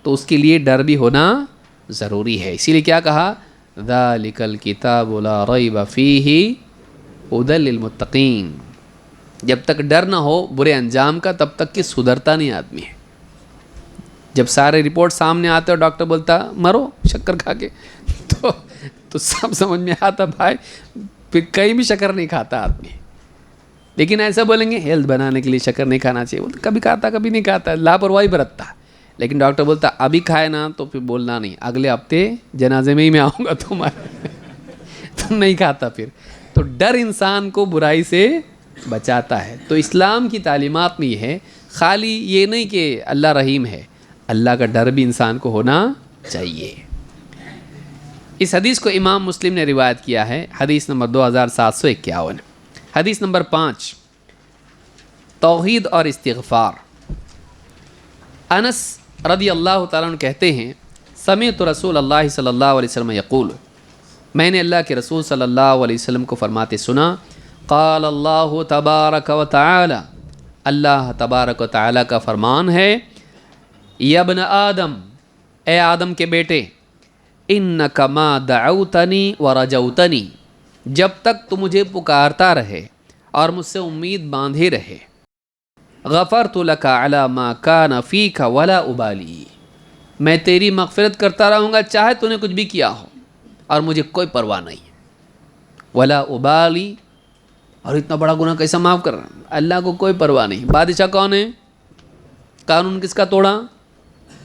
تو اس کے لیے ڈر بھی ہونا ضروری ہے۔ اسی لیے کیا کہا؟ ذَلِكَ الْكِتَابُ لَا رَيْبَ فِيهِ هُدًى لِّلْمُتَّقِينَ۔ جب تک ڈر نہ ہو برے انجام کا تب تک کہ سدھرتا نہیں آدمی ہے۔ جب سارے رپورٹ سامنے آتے اور ڈاکٹر بولتا مرو شکر کھا کے تو سب سمجھ میں آتا بھائی پھر کہیں بھی شکر نہیں کھاتا آدمی۔ لیکن ایسا بولیں گے ہیلتھ بنانے کے لیے شکر نہیں کھانا چاہیے، وہ تو کبھی کھاتا کبھی نہیں کھاتا، لاپرواہی برتتا۔ لیکن ڈاکٹر بولتا ابھی کھائے نا تو پھر بولنا نہیں، اگلے ہفتے جنازے میں ہی میں آؤں گا تمہارے تو نہیں کھاتا پھر۔ تو ڈر انسان کو برائی سے بچاتا ہے۔ تو اسلام کی تعلیمات میں یہ ہے، خالی یہ نہیں کہ اللہ رحیم ہے، اللہ کا ڈر بھی انسان کو ہونا چاہیے۔ اس حدیث کو امام مسلم نے روایت کیا ہے، حدیث نمبر 2751۔ حدیث نمبر 5، توحید اور استغفار۔ انس رضی اللہ تعالیٰ عنہ کہتے ہیں سمعت رسول اللہ صلی اللہ علیہ وسلم یقول، میں نے اللہ کے رسول صلی اللہ علیہ وسلم کو فرماتے سنا، قال اللہ تبارک و تعالی، اللہ تبارک و تعالی کا فرمان ہے، یا ابن آدم، اے آدم کے بیٹے، انک ما دعوتنی ورجوتنی، جب تک تو مجھے پکارتا رہے اور مجھ سے امید باندھے رہے، غفرت لک علی ما کان فیک ولا ابالی، میں تیری مغفرت کرتا رہوں گا چاہے تو نے کچھ بھی کیا ہو اور مجھے کوئی پرواہ نہیں، ولا ابالی، اور اتنا بڑا گناہ کیسا معاف کر رہا ہے؟ اللہ کو کوئی پرواہ نہیں۔ بادشاہ کون ہے؟ قانون کس کا توڑا؟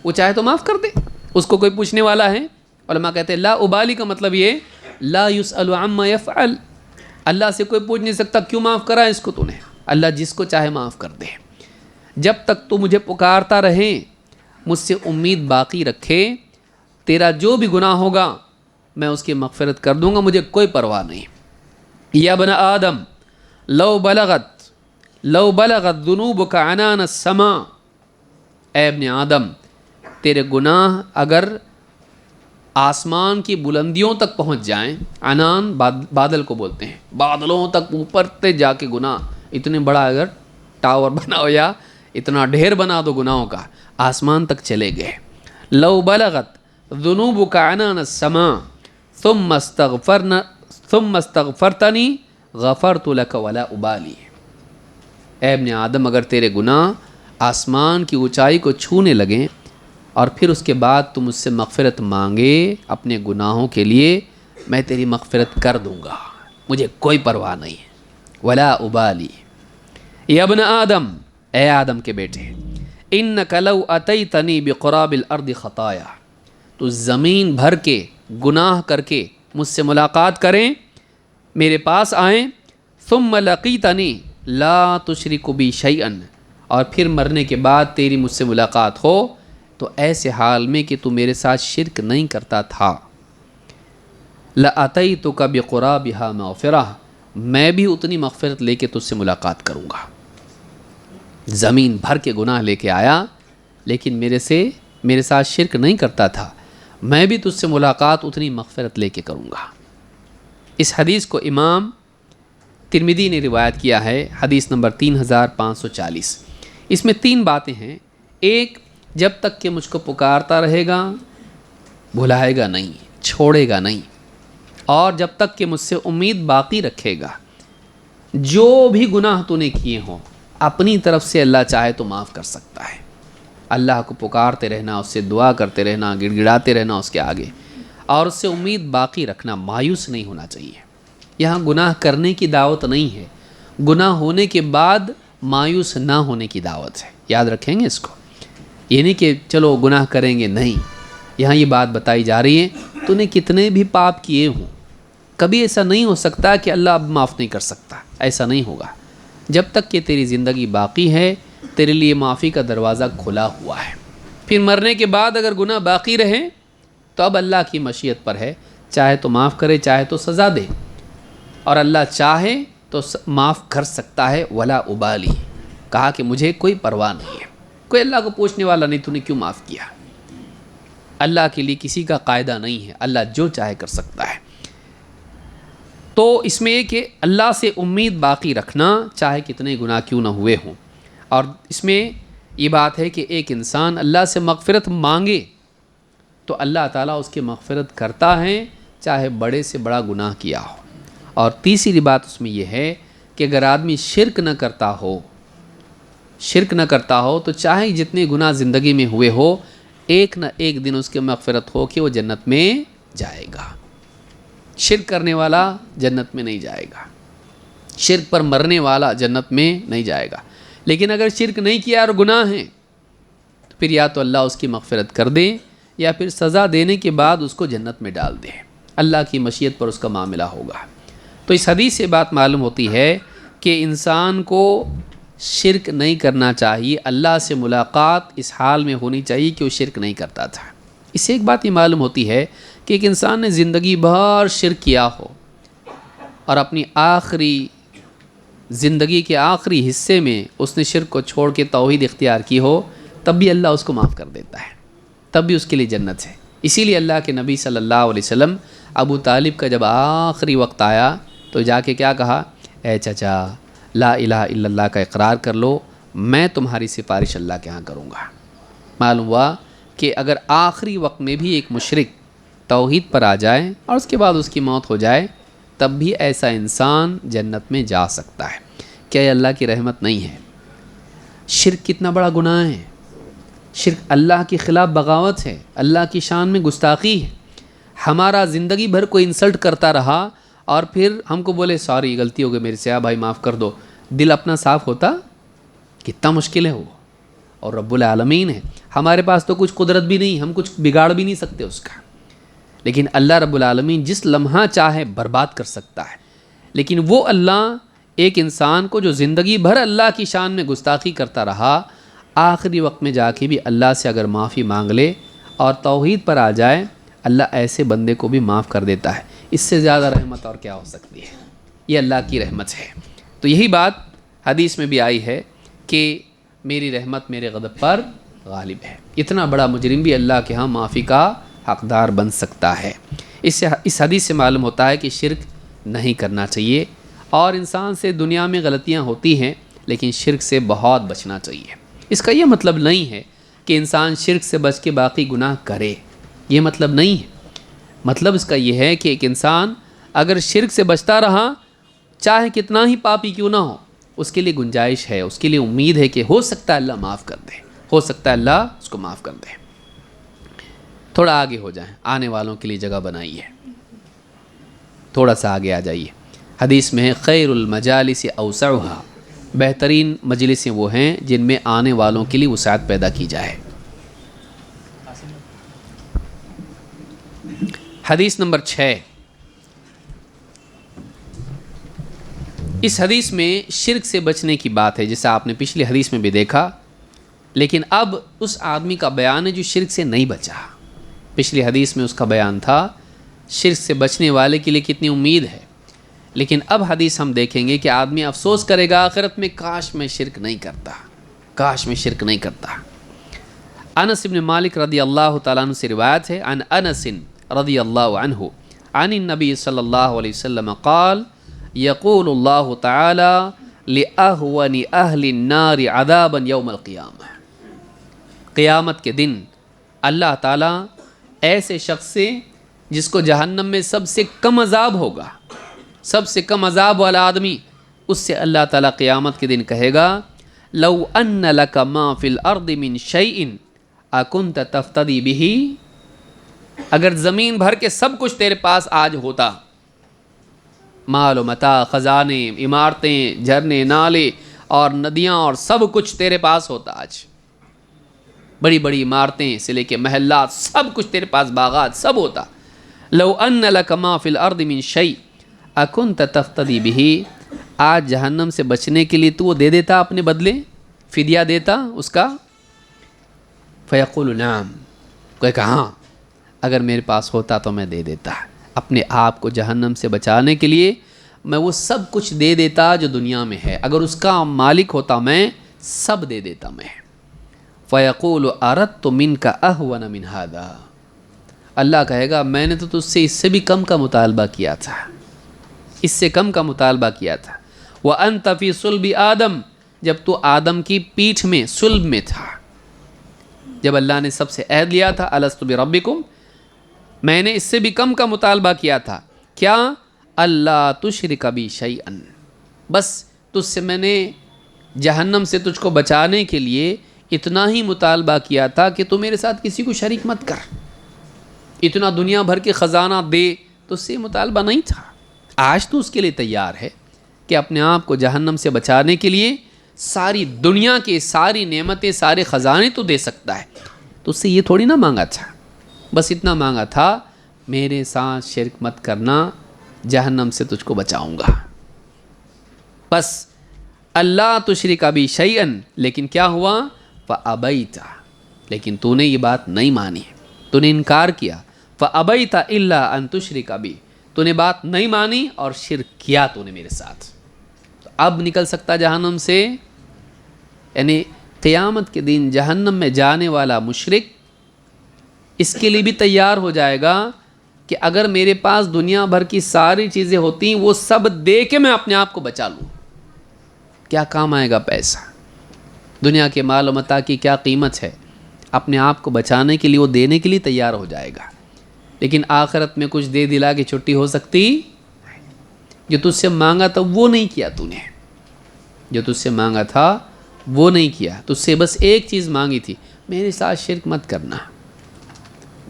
وہ چاہے تو معاف کر دے، اس کو کوئی پوچھنے والا ہے؟ علماء کہتے ہیں لا ابالی کا مطلب یہ لا یسأل عما یفعل، اللہ سے کوئی پوچھ نہیں سکتا کیوں معاف کرا اس کو تو نے، اللہ جس کو چاہے معاف کر دے۔ جب تک تو مجھے پکارتا رہے، مجھ سے امید باقی رکھے، تیرا جو بھی گناہ ہوگا میں اس کی مغفرت کر دوں گا، مجھے کوئی پرواہ نہیں۔ یا ابن آدم لو بلغت ذنوبک عنان السماء، اے ابن آدم تیرے گناہ اگر آسمان کی بلندیوں تک پہنچ جائیں، عنان بادل کو بولتے ہیں، بادلوں تک اوپر تے جا کے گناہ، اتنے بڑا اگر ٹاور بناؤ یا اتنا ڈھیر بنا دو گناہوں کا، آسمان تک چلے گئے، لو بلغت ذنوبک عنان السماء ثم استغفرتنی غفرت لک ولا ابالی، اے ابن آدم اگر تیرے گناہ آسمان کی اونچائی کو چھونے لگیں اور پھر اس کے بعد تم مجھ سے مغفرت مانگے اپنے گناہوں کے لیے، میں تیری مغفرت کر دوں گا، مجھے کوئی پرواہ نہیں، ولا ابالی۔ یا ابن آدم، اے آدم کے بیٹے، انک لو اتیتنی بقراب الارض خطایا، تو زمین بھر کے گناہ کر کے مجھ سے ملاقات کریں، میرے پاس آئیں، ثم لقیتنی لا تشرک بی شیئا، اور پھر مرنے کے بعد تیری مجھ سے ملاقات ہو تو ایسے حال میں کہ تو میرے ساتھ شرک نہیں کرتا تھا، لَأَتَيْتُكَ بِقُرَابِهَا مَغْفِرَةً، میں بھی اتنی مغفرت لے کے تجھ سے ملاقات کروں گا۔ زمین بھر کے گناہ لے کے آیا لیکن میرے ساتھ شرک نہیں کرتا تھا، میں بھی تجھ سے ملاقات اتنی مغفرت لے کے کروں گا۔ اس حدیث کو امام ترمذی نے روایت کیا ہے، حدیث نمبر 3540۔ اس میں 3 باتیں ہیں۔ ایک، جب تک کہ مجھ کو پکارتا رہے گا بھلائے گا نہیں، چھوڑے گا نہیں، اور جب تک کہ مجھ سے امید باقی رکھے گا، جو بھی گناہ تو نے کیے ہوں اپنی طرف سے اللہ چاہے تو معاف کر سکتا ہے۔ اللہ کو پکارتے رہنا، اس سے دعا کرتے رہنا، گڑ گڑاتے رہنا اس کے آگے، اور اس سے امید باقی رکھنا، مایوس نہیں ہونا چاہیے۔ یہاں گناہ کرنے کی دعوت نہیں ہے، گناہ ہونے کے بعد مایوس نہ ہونے کی دعوت ہے، یاد رکھیں گے اس کو۔ یہ نہیں کہ چلو گناہ کریں گے، نہیں، یہاں یہ بات بتائی جا رہی ہے تو نے کتنے بھی پاپ کیے ہوں، کبھی ایسا نہیں ہو سکتا کہ اللہ اب معاف نہیں کر سکتا، ایسا نہیں ہوگا۔ جب تک کہ تیری زندگی باقی ہے تیرے لیے معافی کا دروازہ کھلا ہوا ہے۔ پھر مرنے کے بعد اگر گناہ باقی رہے تو اب اللہ کی مشیت پر ہے، چاہے تو معاف کرے چاہے تو سزا دے، اور اللہ چاہے تو معاف کر سکتا ہے، ولا ابالی، کہا کہ مجھے کوئی پرواہ نہیں ہے، کوئی اللہ کو پوچھنے والا نہیں تو نے کیوں معاف کیا۔ اللہ کے لیے کسی کا قاعدہ نہیں ہے، اللہ جو چاہے کر سکتا ہے۔ تو اس میں یہ کہ اللہ سے امید باقی رکھنا چاہے کتنے گناہ کیوں نہ ہوئے ہوں، اور اس میں یہ بات ہے کہ ایک انسان اللہ سے مغفرت مانگے تو اللہ تعالیٰ اس کی مغفرت کرتا ہے، چاہے بڑے سے بڑا گناہ کیا ہو۔ اور تیسری بات اس میں یہ ہے کہ اگر آدمی شرک نہ کرتا ہو تو چاہے جتنے گناہ زندگی میں ہوئے ہو، ایک نہ ایک دن اس کی مغفرت ہو کہ وہ جنت میں جائے گا۔ شرک کرنے والا جنت میں نہیں جائے گا، شرک پر مرنے والا جنت میں نہیں جائے گا۔ لیکن اگر شرک نہیں کیا اور گناہ ہیں تو پھر یا تو اللہ اس کی مغفرت کر دے یا پھر سزا دینے کے بعد اس کو جنت میں ڈال دے، اللہ کی مشیت پر اس کا معاملہ ہوگا۔ تو اس حدیث سے بات معلوم ہوتی ہے کہ انسان کو شرک نہیں کرنا چاہیے، اللہ سے ملاقات اس حال میں ہونی چاہیے کہ وہ شرک نہیں کرتا تھا۔ اس سے ایک بات یہ معلوم ہوتی ہے کہ ایک انسان نے زندگی بھر شرک کیا ہو اور اپنی زندگی کے آخری حصے میں اس نے شرک کو چھوڑ کے توحید اختیار کی ہو، تب بھی اللہ اس کو معاف کر دیتا ہے، تب بھی اس کے لیے جنت ہے۔ اسی لیے اللہ کے نبی صلی اللہ علیہ وسلم ابو طالب کا جب آخری وقت آیا تو جا کے کیا کہا؟ اے چچا، لا الہ الا اللہ کا اقرار کر لو، میں تمہاری سفارش اللہ کے ہاں کروں گا۔ معلوم ہوا کہ اگر آخری وقت میں بھی ایک مشرک توحید پر آ جائے اور اس کے بعد اس کی موت ہو جائے تب بھی ایسا انسان جنت میں جا سکتا ہے۔ کیا یہ اللہ کی رحمت نہیں ہے؟ شرک کتنا بڑا گناہ ہے، شرک اللہ کے خلاف بغاوت ہے، اللہ کی شان میں گستاخی ہے۔ ہمارا زندگی بھر کوئی انسلٹ کرتا رہا اور پھر ہم کو بولے سوری غلطی ہو گئی میرے سے، بھائی معاف کر دو، دل اپنا صاف ہوتا؟ کتنا مشکل ہے وہ، اور رب العالمین ہے، ہمارے پاس تو کچھ قدرت بھی نہیں، ہم کچھ بگاڑ بھی نہیں سکتے اس کا، لیکن اللہ رب العالمین جس لمحہ چاہے برباد کر سکتا ہے۔ لیکن وہ اللہ ایک انسان کو جو زندگی بھر اللہ کی شان میں گستاخی کرتا رہا، آخری وقت میں جا کے بھی اللہ سے اگر معافی مانگ لے اور توحید پر آ جائے، اللہ ایسے بندے کو بھی معاف کر دیتا ہے۔ اس سے زیادہ رحمت اور کیا ہو سکتی ہے؟ یہ اللہ کی رحمت ہے۔ تو یہی بات حدیث میں بھی آئی ہے کہ میری رحمت میرے غضب پر غالب ہے۔ اتنا بڑا مجرم بھی اللہ کے ہاں معافی کا حقدار بن سکتا ہے۔ اس حدیث سے معلوم ہوتا ہے کہ شرک نہیں کرنا چاہیے، اور انسان سے دنیا میں غلطیاں ہوتی ہیں لیکن شرک سے بہت بچنا چاہیے۔ اس کا یہ مطلب نہیں ہے کہ انسان شرک سے بچ کے باقی گناہ کرے، یہ مطلب نہیں ہے۔ مطلب اس کا یہ ہے کہ ایک انسان اگر شرک سے بچتا رہا، چاہے کتنا ہی پاپی کیوں نہ ہو، اس کے لیے گنجائش ہے، اس کے لیے امید ہے کہ ہو سکتا ہے اللہ معاف کر دے، ہو سکتا ہے اللہ اس کو معاف کر دے۔ تھوڑا آگے ہو جائیں، آنے والوں کے لیے جگہ بنائیے، تھوڑا سا آگے آ جائیے۔ حدیث میں ہے خیر المجالس اوسعها، بہترین مجلسیں وہ ہیں جن میں آنے والوں کے لیے وسعت پیدا کی جائے۔ حدیث نمبر 6، اس حدیث میں شرک سے بچنے کی بات ہے، جیسا آپ نے پچھلی حدیث میں بھی دیکھا، لیکن اب اس آدمی کا بیان ہے جو شرک سے نہیں بچا۔ پچھلی حدیث میں اس کا بیان تھا شرک سے بچنے والے کے لیے کتنی امید ہے، لیکن اب حدیث ہم دیکھیں گے کہ آدمی افسوس کرے گا آخرت میں، کاش میں شرک نہیں کرتا، کاش میں شرک نہیں کرتا۔ انس بن مالک رضی اللہ تعالیٰ عنہ سے روایت ہے، عن انس رضی اللہ عنہ عن النبی صلی اللہ علیہ وسلم قال یقول اللہ تعالی لأہون اہل النار عذابا یوم القیامہ، قیامت کے دن اللہ تعالیٰ ایسے شخص سے جس کو جہنم میں سب سے کم عذاب ہوگا، سب سے کم عذاب والا آدمی، اس سے اللہ تعالیٰ قیامت کے دن کہے گا لو ان لک ما فی الارض من شیء اکنت تفتدی بہ، اگر زمین بھر کے سب کچھ تیرے پاس آج ہوتا، مال و متاع، خزانے، عمارتیں، جھرنے، نالے اور ندیاں اور سب کچھ تیرے پاس ہوتا، آج بڑی بڑی عمارتیں سے لے کے محلات، سب کچھ تیرے پاس، باغات سب ہوتا، لو ان لک ما فی الارض من شیء اکنت تفتدی بہ، آج جہنم سے بچنے کے لیے تو وہ دے دیتا اپنے بدلے، فدیہ دیتا اس کا؟ فیقول نعم، کوئی کہا ہاں، اگر میرے پاس ہوتا تو میں دے دیتا، اپنے آپ کو جہنم سے بچانے کے لیے میں وہ سب کچھ دے دیتا جو دنیا میں ہے، اگر اس کا مالک ہوتا میں سب دے دیتا میں۔ فیقول اردت منک اہون من ھذا، اللہ کہے گا میں نے تو تجھ سے اس سے بھی کم کا مطالبہ کیا تھا، اس سے کم کا مطالبہ کیا تھا۔ وَأَنْتَ فِي صُلْبِ آدم، جب تو آدم کی پیٹھ میں، صلب میں تھا، جب اللہ نے سب سے عہد لیا تھا الست بربکم، میں نے اس سے بھی کم کا مطالبہ کیا تھا، کیا؟ اللہ تشرک بی شیئا، بس تجھ سے میں نے جہنم سے تجھ کو بچانے کے لیے اتنا ہی مطالبہ کیا تھا کہ تو میرے ساتھ کسی کو شریک مت کر، اتنا دنیا بھر کے خزانہ دے، تو اس سے مطالبہ نہیں تھا۔ آج تو اس کے لیے تیار ہے کہ اپنے آپ کو جہنم سے بچانے کے لیے ساری دنیا کے ساری نعمتیں، سارے خزانے تو دے سکتا ہے، تو اس سے یہ تھوڑی نہ مانگا تھا، بس اتنا مانگا تھا میرے ساتھ شرک مت کرنا، جہنم سے تجھ کو بچاؤں گا، بس اللہ تشرک بی شیئا، لیکن کیا ہوا؟ فَأَبَيْتَ، لیکن تو نے یہ بات نہیں مانی، تو نے انکار کیا، فَأَبَيْتَ إِلَّا أَن تُشْرِكَ بِي، تو نے بات نہیں مانی اور شرک کیا تو نے میرے ساتھ، تو اب نکل سکتا جہنم سے؟ یعنی قیامت کے دن جہنم میں جانے والا مشرک اس کے لیے بھی تیار ہو جائے گا کہ اگر میرے پاس دنیا بھر کی ساری چیزیں ہوتی وہ سب دے کے میں اپنے آپ کو بچا لوں، کیا کام آئے گا پیسہ؟ دنیا کے مال و متاع کی کیا قیمت ہے؟ اپنے آپ کو بچانے کے لیے وہ دینے کے لیے تیار ہو جائے گا، لیکن آخرت میں کچھ دے دلا کے چھٹی ہو سکتی؟ جو تجھ سے مانگا تھا وہ نہیں کیا تو نے، جو تجھ سے مانگا تھا وہ نہیں کیا، تجھ سے بس ایک چیز مانگی تھی، میرے ساتھ شرک مت کرنا،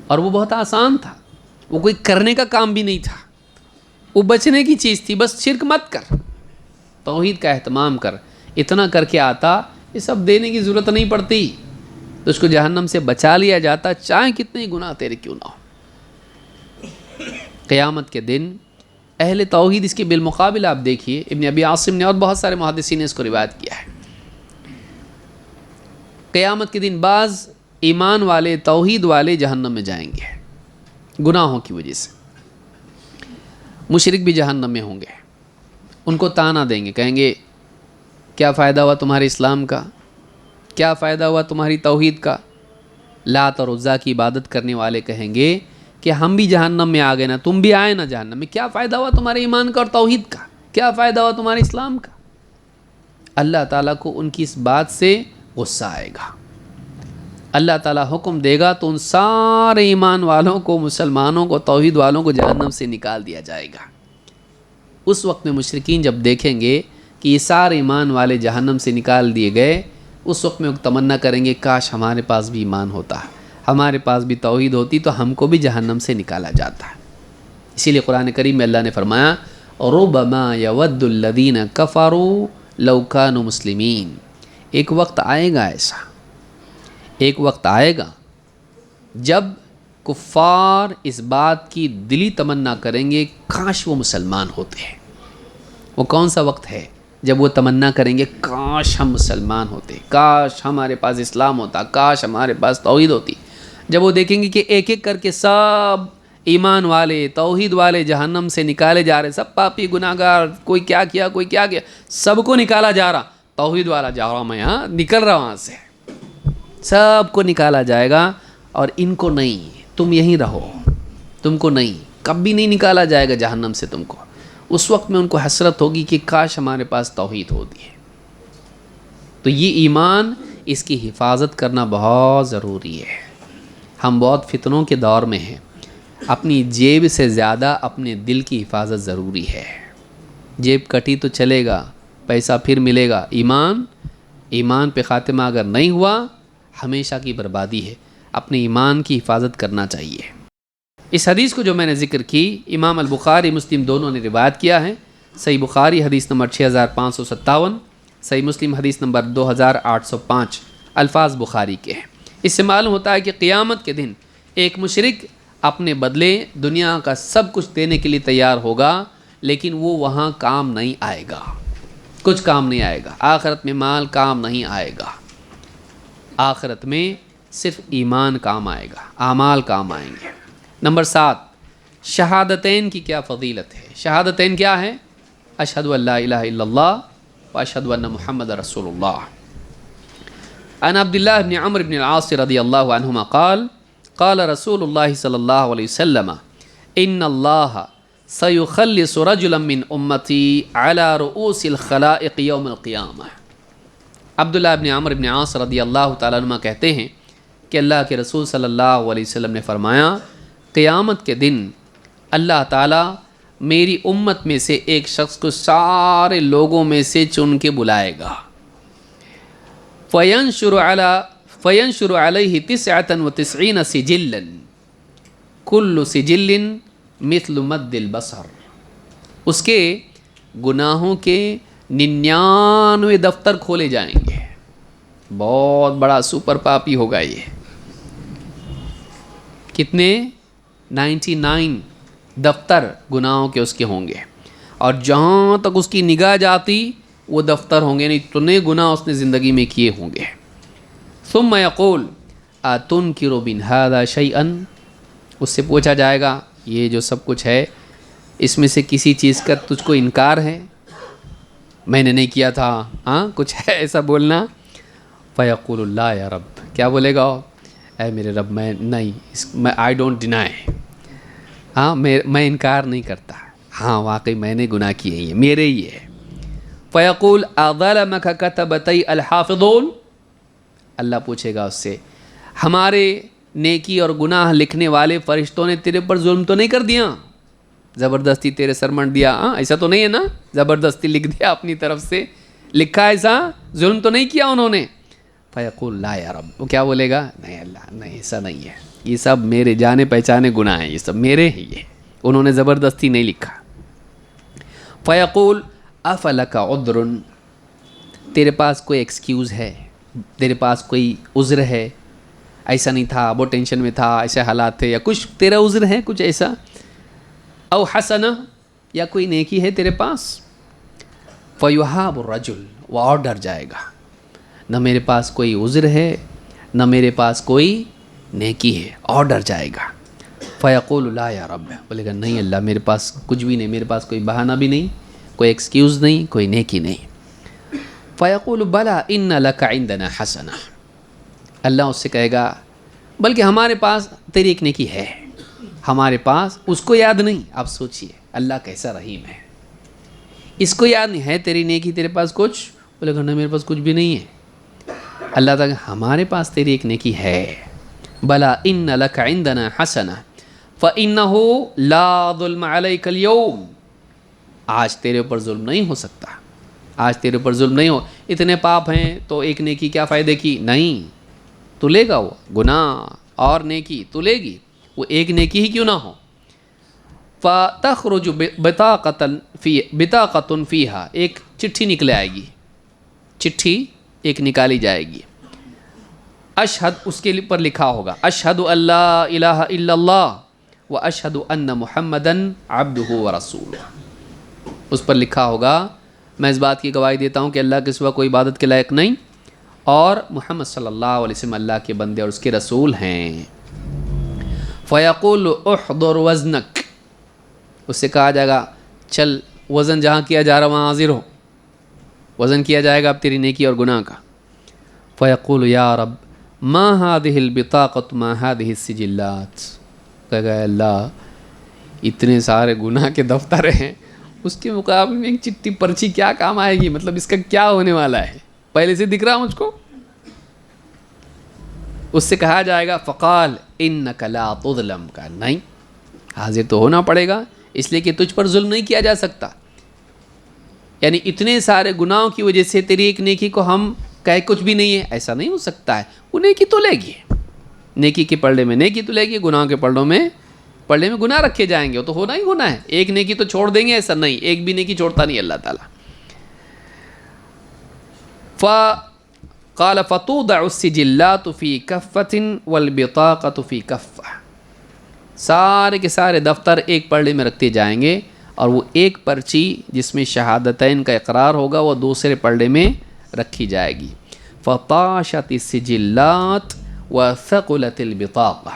اور وہ بہت آسان تھا، وہ کوئی کرنے کا کام بھی نہیں تھا، وہ بچنے کی چیز تھی، بس شرک مت کر، توحید کا اہتمام کر، اتنا کر کے آتا، یہ سب دینے کی ضرورت نہیں پڑتی، تو اس کو جہنم سے بچا لیا جاتا، چاہے کتنے گناہ تیرے کیوں نہ ہو۔ قیامت کے دن اہل توحید، اس کے بالمقابل آپ دیکھیے ابن ابی عاصم نے اور بہت سارے محدثین نے اس کو روایت کیا ہے، قیامت کے دن بعض ایمان والے، توحید والے جہنم میں جائیں گے گناہوں کی وجہ سے، مشرک بھی جہنم میں ہوں گے، ان کو طعنہ دیں گے، کہیں گے کیا فائدہ ہوا تمہارے اسلام کا، کیا فائدہ ہوا تمہاری توحید کا؟ لات اور عزا کی عبادت کرنے والے کہیں گے کہ ہم بھی جہنم میں آ گئے نا، تم بھی آئے نا جہنم میں، کیا فائدہ ہوا تمہارے ایمان کا اور توحید کا، کیا فائدہ ہوا تمہارے اسلام کا؟ اللہ تعالیٰ کو ان کی اس بات سے غصہ آئے گا، اللہ تعالیٰ حکم دے گا تو ان سارے ایمان والوں کو، مسلمانوں کو، توحید والوں کو جہنم سے نکال دیا جائے گا۔ اس وقت میں مشرکین جب دیکھیں گے کہ یہ سارے ایمان والے جہنم سے نکال دیے گئے، اس وقت میں وہ تمنا کریں گے کاش ہمارے پاس بھی ایمان ہوتا، ہمارے پاس بھی توحید ہوتی تو ہم کو بھی جہنم سے نکالا جاتا۔ اسی لیے قرآن کریم میں اللہ نے فرمایا ربما یود الذین کفروا لو کانوا مسلمین، ایک وقت آئے گا، ایسا ایک وقت آئے گا جب کفار اس بات کی دلی تمنا کریں گے کاش وہ مسلمان ہوتے ہیں۔ وہ کون سا وقت ہے جب وہ تمنا کریں گے کاش ہم مسلمان ہوتے، کاش ہمارے پاس اسلام ہوتا، کاش ہمارے پاس توحید ہوتی؟ جب وہ دیکھیں گے کہ ایک ایک کر کے سب ایمان والے، توحید والے جہنم سے نکالے جا رہے، سب پاپی گناہگار، کوئی کیا کیا کوئی کیا کیا، سب کو نکالا جا رہا، توحید والا جا رہا میں یہاں نکل رہا، وہاں سے سب کو نکالا جائے گا، اور ان کو نہیں، تم یہیں رہو، تم کو نہیں، کبھی نہیں نکالا جائے گا جہنم سے تم کو۔ اس وقت میں ان کو حسرت ہوگی کہ کاش ہمارے پاس توحید ہوتی ہے۔ تو یہ ایمان، اس کی حفاظت کرنا بہت ضروری ہے۔ ہم بہت فتنوں کے دور میں ہیں، اپنی جیب سے زیادہ اپنے دل کی حفاظت ضروری ہے۔ جیب کٹی تو چلے گا، پیسہ پھر ملے گا، ایمان پہ خاتمہ اگر نہیں ہوا، ہمیشہ کی بربادی ہے۔ اپنے ایمان کی حفاظت کرنا چاہیے۔ اس حدیث کو جو میں نے ذکر کی امام البخاری مسلم دونوں نے روایت کیا ہے. صحیح بخاری حدیث نمبر 6557، صحیح مسلم حدیث نمبر 2805 الفاظ بخاری کے ہیں. اس سے معلوم ہوتا ہے کہ قیامت کے دن ایک مشرک اپنے بدلے دنیا کا سب کچھ دینے کے لیے تیار ہوگا، لیکن وہ وہاں کام نہیں آئے گا، کچھ کام نہیں آئے گا. آخرت میں مال کام نہیں آئے گا، آخرت میں صرف ایمان کام آئے گا، اعمال کام آئیں گے. نمبر 7، شہادتین کی کیا فضیلت ہے. شہادتین کیا ہے؟ اشہد ان لا الہ الا اللہ و اشہد ان محمد رسول اللہ. عن عبداللہ بن عمرو بن العاص رضی اللہ عنہما قال قال رسول اللہ صلی اللہ علیہ وسلم ان اللہ سیخلص رجلا من امتی علی رؤوس الخلائق یوم القیامہ. عبداللہ بن عمرو بن عاص رضی اللہ تعالیٰ عنہ کہتے ہیں کہ اللہ کے رسول صلی اللہ علیہ وسلم نے فرمایا قیامت کے دن اللہ تعالیٰ میری امت میں سے ایک شخص کو سارے لوگوں میں سے چن کے بلائے گا. فینشر علیہ 99 سجلا کل سجل مثل مد البصر. اس کے گناہوں کے 99 دفتر کھولے جائیں گے. بہت بڑا سپر پاپی ہوگا یہ. کتنے؟ 99 دفتر گناہوں کے اس کے ہوں گے، اور جہاں تک اس کی نگاہ جاتی وہ دفتر ہوں گے، نہیں اتنے گناہ اس نے زندگی میں کیے ہوں گے. ثم یقول اتنکر من ھذا شیئا. اس سے پوچھا جائے گا یہ جو سب کچھ ہے اس میں سے کسی چیز کا تجھ کو انکار ہے؟ میں نے نہیں کیا تھا، ہاں کچھ ہے ایسا بولنا؟ فیقول اللہ یا رب. کیا بولے گا؟ اے میرے رب میں نہیں، میں آئی ڈونٹ ڈینائی، ہاں میں انکار نہیں کرتا، ہاں واقعی میں نے گناہ کیے ہیں، میرے ہی ہے. فیقول اظلمک کتبتی الحافظون. اللہ پوچھے گا اس سے ہمارے نیکی اور گناہ لکھنے والے فرشتوں نے تیرے پر ظلم تو نہیں کر دیا؟ زبردستی تیرے سر منڈ دیا؟ ہاں ایسا تو نہیں ہے نا، زبردستی لکھ دیا اپنی طرف سے لکھا، ایسا ظلم تو نہیں کیا انہوں نے؟ فیقول لا یا رب. وہ کیا بولے گا؟ نہیں اللہ نہیں، ایسا نہیں ہے، یہ سب میرے جانے پہچانے گناہ ہیں، یہ سب میرے ہی ہے، انہوں نے زبردستی نہیں لکھا. فیقول افلک عذر. تیرے پاس کوئی ایکسکیوز ہے، تیرے پاس کوئی عذر ہے؟ ایسا نہیں تھا، وہ ٹینشن میں تھا، ایسے حالات تھے، یا کچھ تیرا عذر ہے کچھ ایسا؟ او حسنہ، یا کوئی نیکی ہے تیرے پاس؟ فیہاب الرجل. وہ اور ڈر جائے گا، نہ میرے پاس کوئی عذر ہے نہ میرے پاس کوئی نیکی ہے، اور ڈر جائے گا. فیقول لا یا رب. بولے گا نہیں اللہ میرے پاس کچھ بھی نہیں، میرے پاس کوئی بہانہ بھی نہیں، کوئی ایکسکیوز نہیں، کوئی نیکی نہیں. فیقول بلا ان لک عندنا حسنہ. اللہ اس سے کہے گا بلکہ ہمارے پاس تیری ایک نیکی ہے، ہمارے پاس. اس کو یاد نہیں. آپ سوچئے اللہ کیسا رحیم ہے، اس کو یاد نہیں ہے تیری نیکی، تیرے پاس کچھ؟ بولے گا نہیں میرے پاس کچھ بھی نہیں ہے. اللہ تعالیٰ ہمارے پاس تیری ایک نیکی ہے. بلا ان لک عندنا حسنہ فإنہ لا ظلم علیک اليوم. آج تیرے اوپر ظلم نہیں ہو سکتا، آج تیرے اوپر ظلم نہیں ہو. اتنے پاپ ہیں تو ایک نیکی کیا فائدے کی؟ نہیں، تو لے گا وہ گناہ اور نیکی تو لے گی، وہ ایک نیکی ہی کیوں نہ ہو. فتخرج بطاقۃ فیہا. ایک چٹھی نکلے آئے گی، چٹھی ایک نکالی جائے گی. اشہد، اس کے پر لکھا ہوگا اشہد ان لا الہ الا اللہ و اشہد ان محمدن عبدہ و رسولہ. اس پر لکھا ہوگا میں اس بات کی گواہی دیتا ہوں کہ اللہ کے سوا کوئی عبادت کے لائق نہیں، اور محمد صلی اللہ علیہ وسلم اللہ کے بندے اور اس کے رسول ہیں. فیقول احضر وزنک. اس سے کہا جائے گا چل وزن جہاں کیا جا رہا وہاں حاضر ہو، وزن کیا جائے گا اب تیری نیکی اور گناہ کا. فیقول یا رب ما هذه البطاقۃ ما هذه السجلات. کہے گا اللہ اتنے سارے گناہ کے دفتر ہیں، اس کے مقابلے میں ایک چٹی پرچی کیا کام آئے گی؟ مطلب اس کا کیا ہونے والا ہے، پہلے سے دکھ رہا مجھ کو. اس سے کہا جائے گا فقال انک لا تظلم. کا نہیں، حاضر تو ہونا پڑے گا، اس لیے کہ تجھ پر ظلم نہیں کیا جا سکتا. یعنی اتنے سارے گناہوں کی وجہ سے تیری ایک نیکی کو ہم کہے کچھ بھی نہیں ہے، ایسا نہیں ہو سکتا ہے. وہ نیکی تو لے گی، نیکی کے پلڑے میں نیکی تو لے گی، گناہوں کے پلڑوں میں پلڑے میں گناہ رکھے جائیں گے، وہ تو ہونا ہی ہونا ہے. ایک نیکی تو چھوڑ دیں گے ایسا نہیں، ایک بھی نیکی چھوڑتا نہیں اللہ تعالیٰ. قال فتوضع السجلات في كفة والبطاقة في كفة. سارے کے سارے دفتر ایک پلڑے میں رکھتے جائیں گے، اور وہ ایک پرچی جس میں شہادتین کا اقرار ہوگا وہ دوسرے پلڑے میں رکھی جائے گی. فطاشت السجلات وثقلت البطاقة.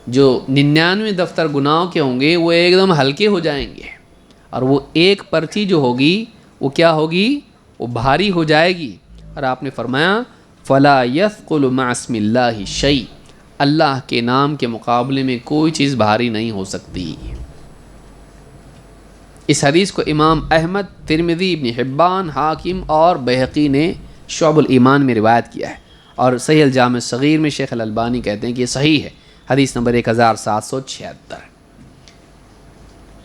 جو 99 دفتر گناہوں کے ہوں گے وہ ایک دم ہلکے ہو جائیں گے، اور وہ ایک پرچی جو ہوگی وہ کیا ہوگی؟ وہ بھاری ہو جائے گی. اور آپ نے فرمایا فلا يثقل مع اسم اللہ شیء. اللہ کے نام کے مقابلے میں کوئی چیز بھاری نہیں ہو سکتی. اس حدیث کو امام احمد، ترمذی، ابن حبان، حاکم اور بہقی نے شعب الایمان میں روایت کیا ہے، اور صحیح الجامع الصغیر میں شیخ الالبانی کہتے ہیں کہ یہ صحیح ہے، حدیث نمبر 1776.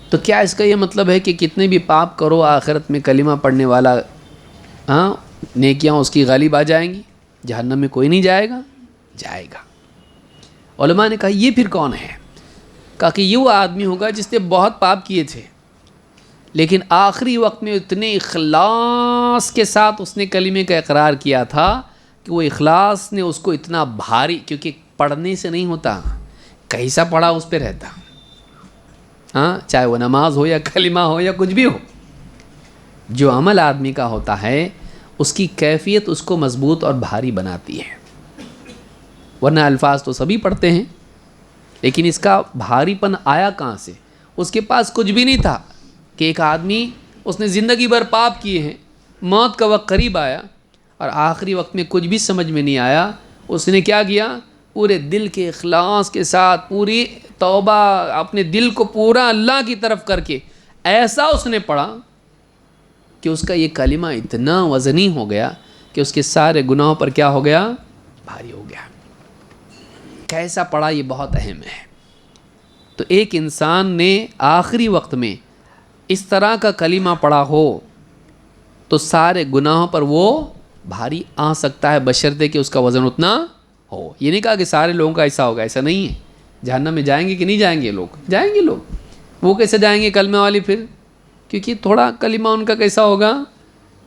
تو کیا اس کا یہ مطلب ہے کہ کتنے بھی پاپ کرو آخرت میں کلمہ پڑھنے والا نیکیاں اس کی غالب آ جائیں گی، جہنم میں کوئی نہیں جائے گا؟ جائے گا. علماء نے کہا یہ پھر کون ہے؟ کہا کہ یہ وہ آدمی ہوگا جس نے بہت پاپ کیے تھے، لیکن آخری وقت میں اتنے اخلاص کے ساتھ اس نے کلمے کا اقرار کیا تھا کہ وہ اخلاص نے اس کو اتنا بھاری، کیونکہ پڑھنے سے نہیں ہوتا، کیسا پڑھا اس پہ رہتا. چاہے وہ نماز ہو یا کلمہ ہو یا کچھ بھی ہو، جو عمل آدمی کا ہوتا ہے اس کی کیفیت اس کو مضبوط اور بھاری بناتی ہے. ورنہ الفاظ تو سبھی پڑھتے ہیں، لیکن اس کا بھاری پن آیا کہاں سے؟ اس کے پاس کچھ بھی نہیں تھا کہ ایک آدمی اس نے زندگی بھر پاپ کیے ہیں، موت کا وقت قریب آیا اور آخری وقت میں کچھ بھی سمجھ میں نہیں آیا. اس نے کیا کیا؟ پورے دل کے اخلاص کے ساتھ پوری توبہ، اپنے دل کو پورا اللہ کی طرف کر کے ایسا اس نے پڑھا کہ اس کا یہ کلمہ اتنا وزنی ہو گیا کہ اس کے سارے گناہوں پر کیا ہو گیا؟ بھاری ہو گیا. کیسا پڑھا یہ بہت اہم ہے. تو ایک انسان نے آخری وقت میں اس طرح کا کلمہ پڑھا ہو تو سارے گناہوں پر وہ بھاری آ سکتا ہے، بشرطے کہ اس کا وزن اتنا ہو. یہ نہیں کہا کہ سارے لوگوں کا ایسا ہوگا، ایسا نہیں ہے. جہنم میں جائیں گے کہ نہیں جائیں گے؟ لوگ جائیں گے. لوگ وہ کیسے جائیں گے کلمہ والی؟ پھر کیونکہ تھوڑا کلمہ ان کا کیسا ہوگا؟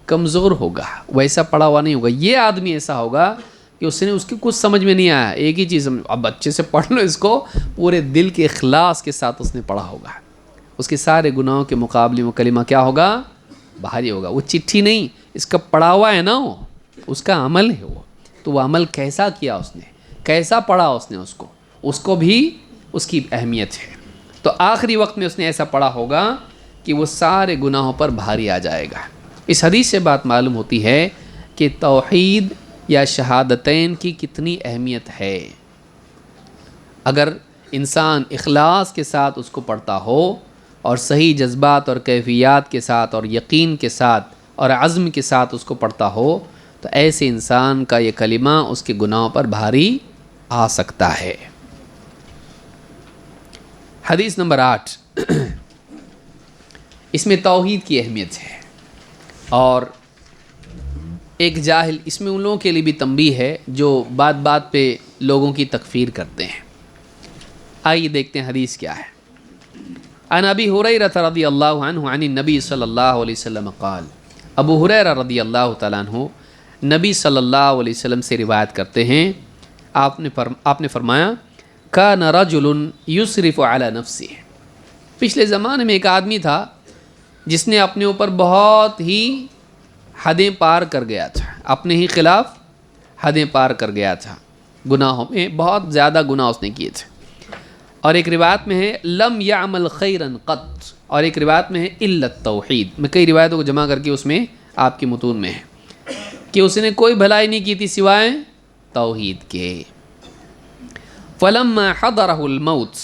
کمزور ہوگا، ویسا پڑھا ہوا نہیں ہوگا. یہ آدمی ایسا ہوگا کہ اس کی کچھ سمجھ میں نہیں آیا، ایک ہی چیز اب اچھے سے پڑھ لو اس کو، پورے دل کے اخلاص کے ساتھ اس نے پڑھا ہوگا. اس کے سارے گناہوں کے مقابلے میں کلمہ کیا ہوگا؟ بھاری ہوگا. وہ چٹھی نہیں، اس کا پڑھا ہوا ہے نا، وہ اس کا عمل ہے. وہ تو وہ عمل کیسا کیا اس نے، کیسا پڑھا اس نے، اس کو بھی اس کی اہمیت ہے. تو آخری وقت میں اس نے ایسا پڑھا ہوگا کہ وہ سارے گناہوں پر بھاری آ جائے گا. اس حدیث سے بات معلوم ہوتی ہے کہ توحید یا شہادتین کی کتنی اہمیت ہے. اگر انسان اخلاص کے ساتھ اس کو پڑھتا ہو اور صحیح جذبات اور کیفیات کے ساتھ اور یقین کے ساتھ اور عزم کے ساتھ اس کو پڑھتا ہو تو ایسے انسان کا یہ کلمہ اس کے گناہوں پر بھاری آ سکتا ہے. حدیث نمبر 8 اس میں توحید کی اہمیت ہے. اور ایک جاہل، اس میں ان لوگوں کے لیے بھی تنبیہ ہے جو بات بات پہ لوگوں کی تکفیر کرتے ہیں. آئیے دیکھتے ہیں حدیث کیا ہے. عن ابی ہریرہ رضی اللہ عنہ عن النبی صلی اللہ علیہ وسلم قال. ابو ہریرہ رضی اللہ تعالیٰ عنہ نبی صلی اللہ علیہ وسلم سے روایت کرتے ہیں، آپ نے فرمایا کان رجل یسرف علی نفسہ. پچھلے زمانے میں ایک آدمی تھا جس نے اپنے اوپر بہت ہی حدیں پار کر گیا تھا، اپنے ہی خلاف حدیں پار کر گیا تھا، گناہوں میں بہت زیادہ گناہ اس نے کیے تھے. اور ایک روایت میں ہے لم یعمل خیرا قط، اور ایک روایت میں ہے الا التوحید. میں کئی روایتوں کو جمع کر کے اس میں آپ کی متون میں ہے کہ اس نے کوئی بھلائی نہیں کی تھی سوائے توحید کے. فلما حضرہ الموت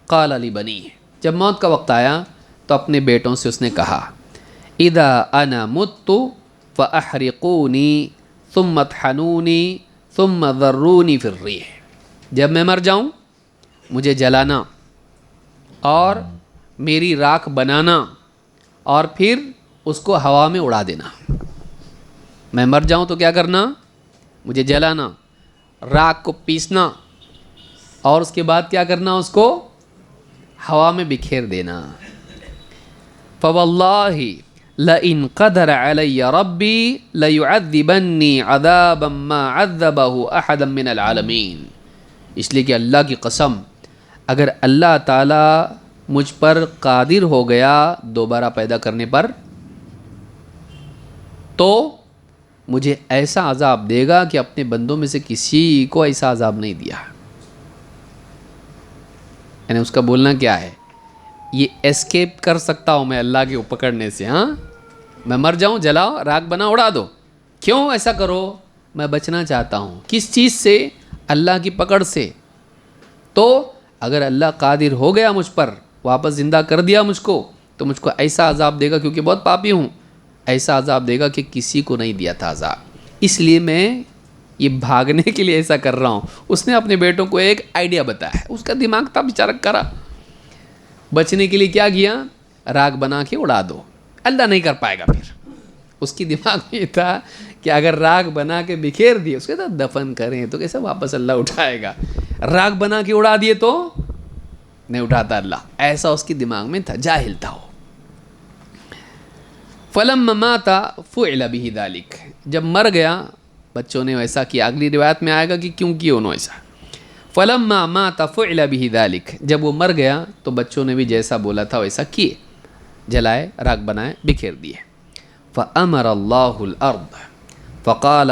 قال لبنیہ. جب موت کا وقت آیا تو اپنے بیٹوں سے اس نے کہا اذا انا مت فاحرقونی ثم اطحنونی ثم ذرونی فی الریح. جب میں مر جاؤں مجھے جلانا اور میری راکھ بنانا اور پھر اس کو ہوا میں اڑا دینا. میں مر جاؤں تو کیا کرنا؟ مجھے جلانا، راکھ کو پیسنا اور اس کے بعد کیا کرنا اس کو ہوا میں بکھیر دینا. فواللہ لئن قدر علی ربی لیعذبنی عذابا ما عذبہ احدا من العالمین. اس لیے کہ اللہ کی قسم اگر اللہ تعالیٰ مجھ پر قادر ہو گیا دوبارہ پیدا کرنے پر تو مجھے ایسا عذاب دے گا کہ اپنے بندوں میں سے کسی کو ایسا عذاب نہیں دیا. یعنی اس کا بولنا کیا ہے, یہ اسکیپ کر سکتا ہوں میں اللہ کے پکڑنے سے. ہاں میں مر جاؤں, جلاؤ, راکھ بنا اڑا دو, کیوں ایسا کرو؟ میں بچنا چاہتا ہوں. کس چیز سے؟ اللہ کی پکڑ سے. تو اگر اللہ قادر ہو گیا مجھ پر, واپس زندہ کر دیا مجھ کو, تو مجھ کو ایسا عذاب دے گا, کیونکہ بہت پاپی ہوں, ایسا عذاب دے گا کہ کسی کو نہیں دیا تھا عذاب. اس لیے میں یہ بھاگنے کے لیے ایسا کر رہا ہوں. اس نے اپنے بیٹوں کو ایک آئیڈیا بتایا, اس کا دماغ تھا بیچارہ کرا. بچنے کے لیے کیا کیا؟ راکھ بنا کے اڑا دو. اللہ نہیں کر پائے گا. پھر اس کی دماغ میں یہ تھا کہ اگر راکھ بنا کے بکھیر دیے, اس کے ساتھ دفن کریں تو کیسے واپس اللہ اٹھائے گا. راکھ بنا کے اڑا دیے تو نہیں اٹھاتا اللہ. ایسا اس کی دماغ میں تھا, جاہل تھا وہ. فلما مات فعل به ذلك. جب مر گیا بچوں نے ویسا کیا. اگلی روایت میں آئے گا کہ کیوں کیا انہوں ایسا. فلما مات فعل به ذلك. جب وہ مر گیا تو بچوں نے بھی جیسا بولا تھا ویسا کیے, جلائے, راکھ بنائے, بکھیر دیے. فامر اللہ الارض فقال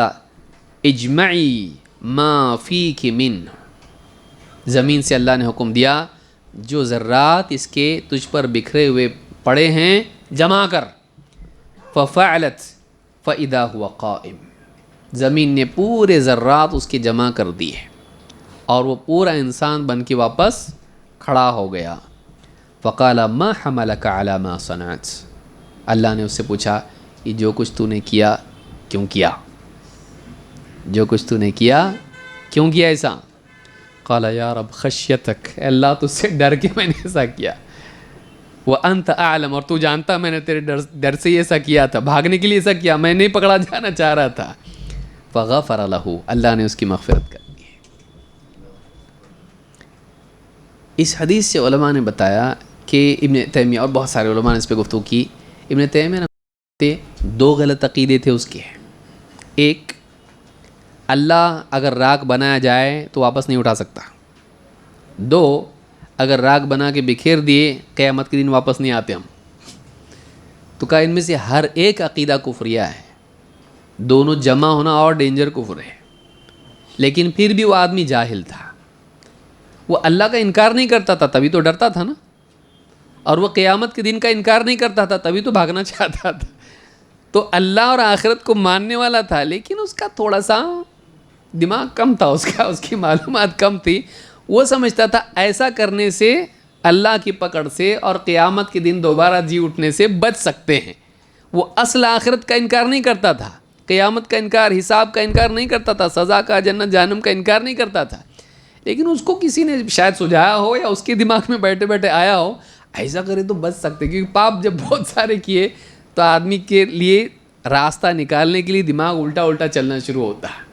اجمعی ما فیک من. زمین سے اللہ نے حکم دیا جو ذرات اس کے تجھ پر بکھرے ہوئے پڑے ہیں جمع کر. ففعلت فاذا هو قائم. زمین نے پورے ذرات اس کے جمع کر دیے اور وہ پورا انسان بن کے واپس کھڑا ہو گیا. فقال ما حملك على ما صنعت. اللہ نے اس سے پوچھا یہ جو کچھ تو نے کیا کیوں کیا؟ جو کچھ تو نے کیا کیوں کیا ایسا؟ قال یا رب خشیتک. اللہ تجھ سے ڈر کے میں نے ایسا کیا. وانت اعلم. اور تو جانتا میں نے تیرے ڈر سے ایسا کیا تھا, بھاگنے کے لیے ایسا کیا, میں نہیں پکڑا جانا چاہ رہا تھا. فغفر له. اللہ نے اس کی مغفرت کر دی. اس حدیث سے علماء نے بتایا کہ ابن تیمیہ اور بہت سارے علماء نے اس پہ گفتگو کی. ابن تیمیہ نے دو غلط عقیدے تھے اس کے. ایک, اللہ اگر راکھ بنایا جائے تو واپس نہیں اٹھا سکتا. دو, اگر راکھ بنا کے بکھیر دیے قیامت کے دن واپس نہیں آتے ہم. تو کہا ان میں سے ہر ایک عقیدہ کفریہ ہے. دونوں جمع ہونا اور ڈینجر کفر ہے. لیکن پھر بھی وہ آدمی جاہل تھا. وہ اللہ کا انکار نہیں کرتا تھا تبھی تو ڈرتا تھا نا, اور وہ قیامت کے دن کا انکار نہیں کرتا تھا تبھی تو بھاگنا چاہتا تھا. تو اللہ اور آخرت کو ماننے والا تھا, لیکن اس کا تھوڑا سا دماغ کم تھا, اس کی معلومات کم تھی. وہ سمجھتا تھا ایسا کرنے سے اللہ کی پکڑ سے اور قیامت کے دن دوبارہ جی اٹھنے سے بچ سکتے ہیں. وہ اصل آخرت کا انکار نہیں کرتا تھا, قیامت کا انکار, حساب کا انکار نہیں کرتا تھا, سزا کا, جنت جہنم کا انکار نہیں کرتا تھا. لیکن اس کو کسی نے شاید سجھایا ہو یا اس کے دماغ میں بیٹھے بیٹھے آیا ہو ایسا کرے تو بچ سکتے. کیونکہ پاپ جب بہت سارے کیے تو آدمی کے لیے راستہ نکالنے کے لیے دماغ الٹا الٹا چلنا شروع ہوتا ہے.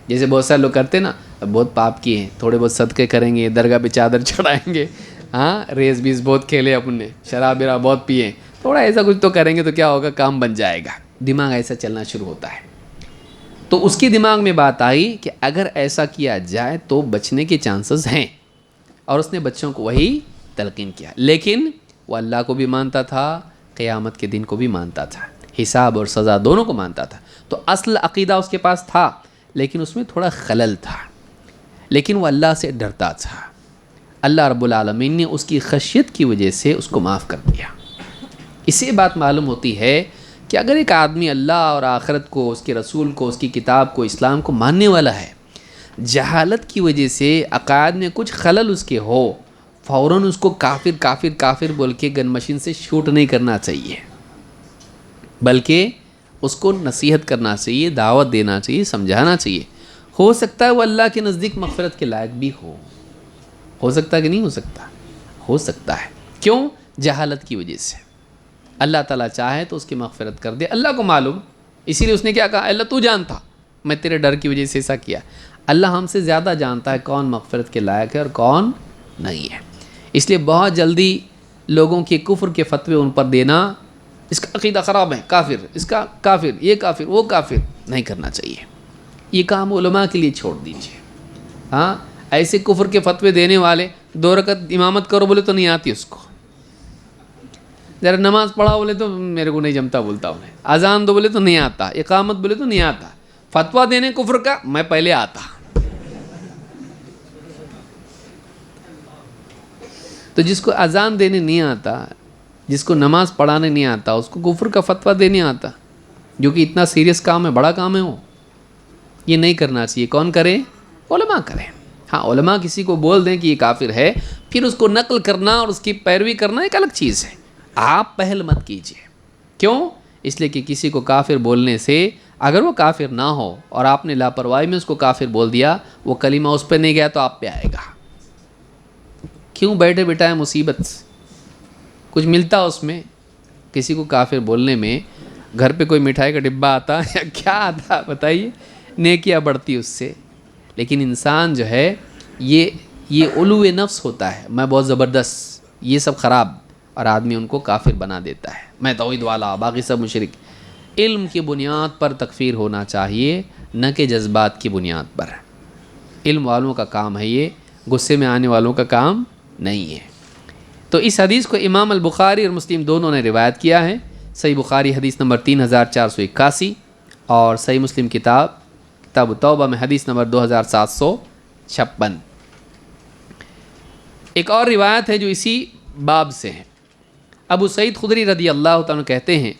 جیسے بہت سارے لوگ کرتے نا, بہت پاپ کیے ہیں, تھوڑے بہت صدقے کریں گے, درگاہ پہ چادر چڑھائیں گے, ہاں ریس بیس بہت کھیلے اپن نے, شراب براب بہت پیے, تھوڑا ایسا کچھ تو کریں گے تو کیا ہوگا, کام بن جائے گا. دماغ ایسا چلنا شروع ہوتا ہے. تو اس کی دماغ میں بات آئی کہ اگر ایسا کیا جائے تو بچنے کے چانسز ہیں, اور اس نے بچوں کو وہی تلقین کیا. لیکن وہ اللہ کو بھی مانتا تھا, قیامت کے دن کو بھی مانتا تھا, حساب اور سزا دونوں کو مانتا تھا. تو اصل عقیدہ اس کے پاس تھا, لیکن اس میں تھوڑا خلل تھا. لیکن وہ اللہ سے ڈرتا تھا. اللہ رب العالمین نے اس کی خشیت کی وجہ سے اس کو معاف کر دیا. اس سے بات معلوم ہوتی ہے کہ اگر ایک آدمی اللہ اور آخرت کو, اس کے رسول کو, اس کی کتاب کو, اسلام کو ماننے والا ہے, جہالت کی وجہ سے عقائد میں کچھ خلل اس کے ہو, فوراً اس کو کافر کافر کافر بول کے گن مشین سے شوٹ نہیں کرنا چاہیے, بلکہ اس کو نصیحت کرنا چاہیے, دعوت دینا چاہیے, سمجھانا چاہیے. ہو سکتا ہے وہ اللہ کے نزدیک مغفرت کے لائق بھی ہو سکتا ہے کہ نہیں ہو سکتا, ہو سکتا ہے. کیوں؟ جہالت کی وجہ سے. اللہ تعالیٰ چاہے تو اس کی مغفرت کر دے, اللہ کو معلوم. اسی لیے اس نے کیا کہا, اللہ تو جانتا, میں تیرے ڈر کی وجہ سے ایسا کیا. اللہ ہم سے زیادہ جانتا ہے کون مغفرت کے لائق ہے اور کون نہیں ہے. اس لیے بہت جلدی لوگوں کے کفر کے فتوے ان پر دینا، اس کا عقیدہ خراب ہے، کافر، اس کا کافر، یہ کافر، وہ کافر، نہیں کرنا چاہیے. یہ کام علماء کے لیے چھوڑ دیجیے. ہاں، ایسے کفر کے فتوے دینے والے 2 رکعت امامت کرو بولے تو نہیں آتی اس کو، ذرا نماز پڑھا بولے تو میرے کو نہیں جمتا بولتا انہیں، اذان دو بولے تو نہیں آتا، اقامت بولے تو نہیں آتا، فتویٰ دینے کفر کا میں پہلے آتا. تو جس کو اذان دینے نہیں آتا، جس کو نماز پڑھانے نہیں آتا، اس کو کفر کا فتویٰ دینے آتا، جو کہ اتنا سیریس کام ہے، بڑا کام ہے وہ. یہ نہیں کرنا چاہیے. کون کرے؟ علماء کریں. ہاں، علماء کسی کو بول دیں کہ یہ کافر ہے، پھر اس کو نقل کرنا اور اس کی پیروی کرنا ایک الگ چیز ہے. آپ پہل مت کیجیے. کیوں؟ اس لیے کہ کسی کو کافر بولنے سے اگر وہ کافر نہ ہو اور آپ نے لاپرواہی میں اس کو کافر بول دیا، وہ کلمہ اس پہ نہیں گیا تو آپ پہ آئے گا. کیوں بیٹھے بٹھائے مصیبت؟ کچھ ملتا اس میں؟ کسی کو کافر بولنے میں گھر پہ کوئی مٹھائی کا ڈبہ آتا یا کیا آتا بتائیے؟ نیکیاں بڑھتی اس سے. لیکن انسان جو ہے یہ علو نفس ہوتا ہے، میں بہت زبردست، یہ سب خراب، اور آدمی ان کو کافر بنا دیتا ہے. میں توحید والا، باقی سب مشرک. علم کی بنیاد پر تکفیر ہونا چاہیے، نہ کہ جذبات کی بنیاد پر. علم والوں کا کام ہے یہ، غصے میں آنے والوں کا کام نہیں ہے. تو اس حدیث کو امام البخاری اور مسلم دونوں نے روایت کیا ہے. صحیح بخاری حدیث نمبر 3481 اور صحیح مسلم کتاب توبہ میں حدیث نمبر 2756. ایک اور روایت ہے جو اسی باب سے ہے. ابو سعید خدری رضی اللہ تعالیٰ کہتے ہیں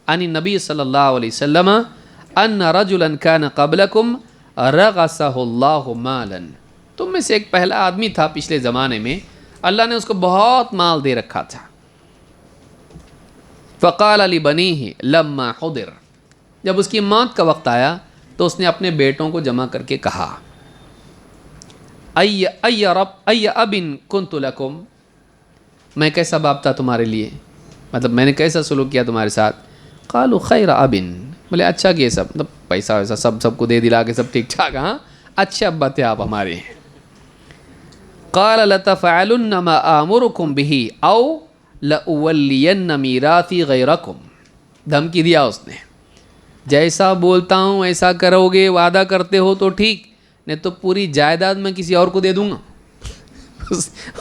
ان نبی صلی اللہ علیہ وسلم ان رجلا کان قبلکم رغسہ اللہ مالا. تم میں سے ایک پہلا آدمی تھا پچھلے زمانے میں، اللہ نے اس کو بہت مال دے رکھا تھا. فقال لبنیہ لما حضر، جب اس کی موت کا وقت آیا تو اس نے اپنے بیٹوں کو جمع کر کے کہا ای اب کنت لکم، میں کیسا باپ تھا تمہارے لیے، مطلب میں نے کیسا سلوک کیا تمہارے ساتھ. قالوا خیر اب، بولے اچھا کہ سب مطلب پیسہ ویسا سب کو دے دلا کے سب ٹھیک ٹھاک، ہاں اچھے ابا تھے آپ ہمارے. قال لتفعلن ما آمرکم به او لأولین میراثی غیرکم، دھمکی دیا اس نے، جیسا بولتا ہوں ایسا کرو گے، وعدہ کرتے ہو تو ٹھیک، نہیں تو پوری جائیداد میں کسی اور کو دے دوں گا.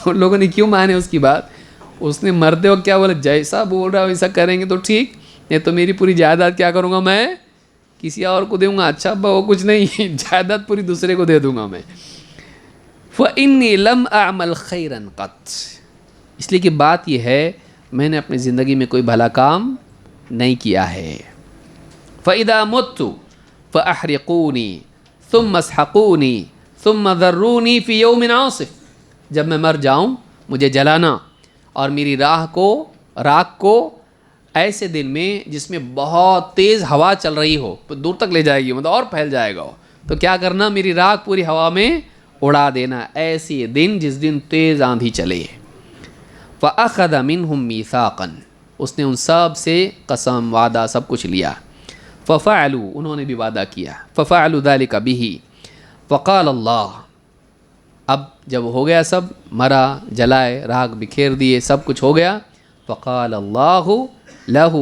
ان لوگوں نے کیوں مانے اس کی بات؟ اس نے مرتے ہو کیا بولا، جیسا بول رہا ہو ویسا کریں گے تو ٹھیک، نہیں تو میری پوری جائیداد کیا کروں گا، میں کسی اور کو دوں گا. اچھا ابا وہ کچھ نہیں، جائیداد پوری دوسرے کو دے دوں گا میں. فإنی لم اعمل خیرا قط، اس لیے کہ بات یہ ہے میں نے اپنی زندگی میں کوئی بھلا کام نہیں کیا ہے. فإذا مت فأحرقوني ثم اسحقوني ثم ذروني في يوم عاصف، جب میں مر جاؤں مجھے جلانا اور میری راکھ کو ایسے دن میں جس میں بہت تیز ہوا چل رہی ہو، دور تک لے جائے گی، مطلب اور پھیل جائے گا، تو کیا کرنا، میری راکھ پوری ہوا میں اڑا دینا، ایسے دن جس دن تیز آندھی چلے. فأخذ منهم میثاقا، اس نے ان سب سے قسم، وعدہ، سب کچھ لیا. ففعلوا، انہوں نے بھی وعدہ کیا. ففعلوا ذلك به. فقال اللہ، اب جب ہو گیا سب، مرا، جلائے، راکھ بکھیر دیے، سب کچھ ہو گیا. فقال اللہ له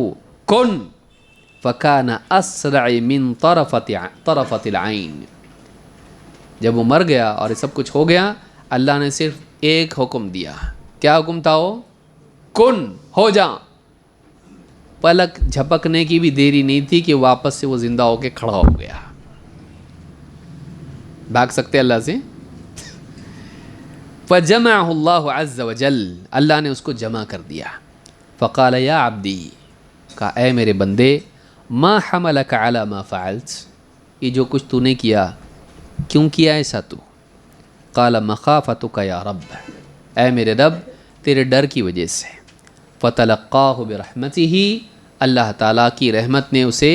کن فکان اسرع من طرفۃ العین. جب وہ مر گیا اور یہ سب کچھ ہو گیا، اللہ نے صرف ایک حکم دیا. کیا حکم تھا وہ؟ کن، ہو جا. پلک جھپکنے کی بھی دیری نہیں تھی کہ واپس سے وہ زندہ ہو کے کھڑا ہو گیا. بھاگ سکتے اللہ سے؟ فجمعہ اللہ عز وجل، اللہ نے اس کو جمع کر دیا. فقال یا عبدی، کہا اے میرے بندے، ما حملک علی ما فعلت، یہ جو کچھ تو نے کیا کیوں کیا ایسا تو؟ قال مخافتک یا رب، اے میرے رب تیرے ڈر کی وجہ سے. فتلقاہ برحمتہ، اللہ تعالیٰ کی رحمت نے اسے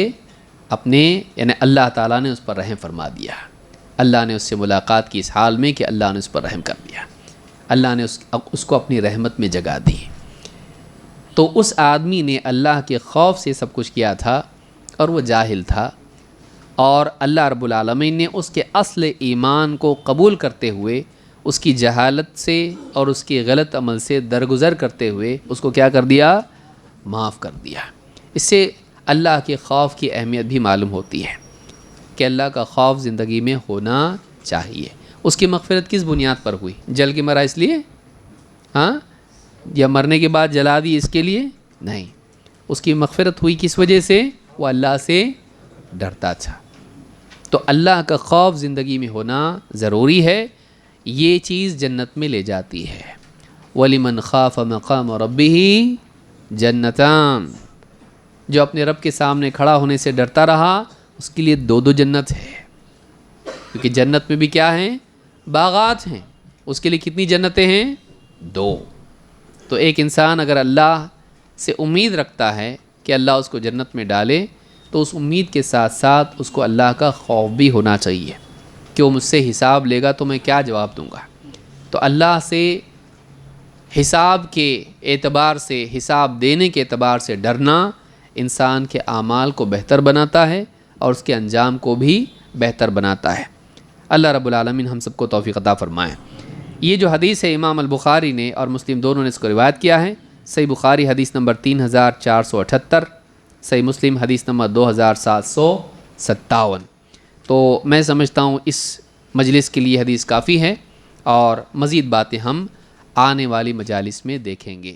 اپنے، یعنی اللہ تعالیٰ نے اس پر رحم فرما دیا. اللہ نے اس سے ملاقات کی اس حال میں کہ اللہ نے اس پر رحم کر دیا، اللہ نے اس کو اپنی رحمت میں جگہ دی. تو اس آدمی نے اللہ کے خوف سے سب کچھ کیا تھا اور وہ جاہل تھا. اور اللہ رب العالمین نے اس کے اصل ایمان کو قبول کرتے ہوئے اس کی جہالت سے اور اس کی غلط عمل سے درگزر کرتے ہوئے اس کو کیا کر دیا؟ معاف کر دیا۔ اس سے اللہ کے خوف کی اہمیت بھی معلوم ہوتی ہے کہ اللہ کا خوف زندگی میں ہونا چاہیے۔ اس کی مغفرت کس بنیاد پر ہوئی؟ جل کے مرا اس لیے؟ ہاں، یا مرنے کے بعد جلا دی اس کے لیے؟ نہیں، اس کی مغفرت ہوئی کس وجہ سے؟ وہ اللہ سے ڈرتا تھا۔ تو اللہ کا خوف زندگی میں ہونا ضروری ہے، یہ چیز جنت میں لے جاتی ہے۔ وَلِمَنْ خَافَ مَقَامَ رَبِّهِ جنتان، جو اپنے رب کے سامنے کھڑا ہونے سے ڈرتا رہا اس کے لیے دو جنت ہے، کیونکہ جنت میں بھی کیا ہیں؟ باغات ہیں۔ اس کے لیے کتنی جنتیں ہیں؟ 2۔ تو ایک انسان اگر اللہ سے امید رکھتا ہے کہ اللہ اس کو جنت میں ڈالے تو اس امید کے ساتھ ساتھ اس کو اللہ کا خوف بھی ہونا چاہیے کہ وہ مجھ سے حساب لے گا تو میں کیا جواب دوں گا۔ تو اللہ سے حساب کے اعتبار سے، حساب دینے کے اعتبار سے ڈرنا انسان کے اعمال کو بہتر بناتا ہے اور اس کے انجام کو بھی بہتر بناتا ہے۔ اللہ رب العالمین ہم سب کو توفیق عطا فرمائے۔ یہ جو حدیث ہے امام البخاری نے اور مسلم دونوں نے اس کو روایت کیا ہے۔ صحیح بخاری حدیث نمبر 3478، صحیح مسلم حدیث نمبر 2757۔ تو میں سمجھتا ہوں اس مجلس کے لیے حدیث کافی ہے، اور مزید باتیں ہم آنے والی مجالس میں دیکھیں گے۔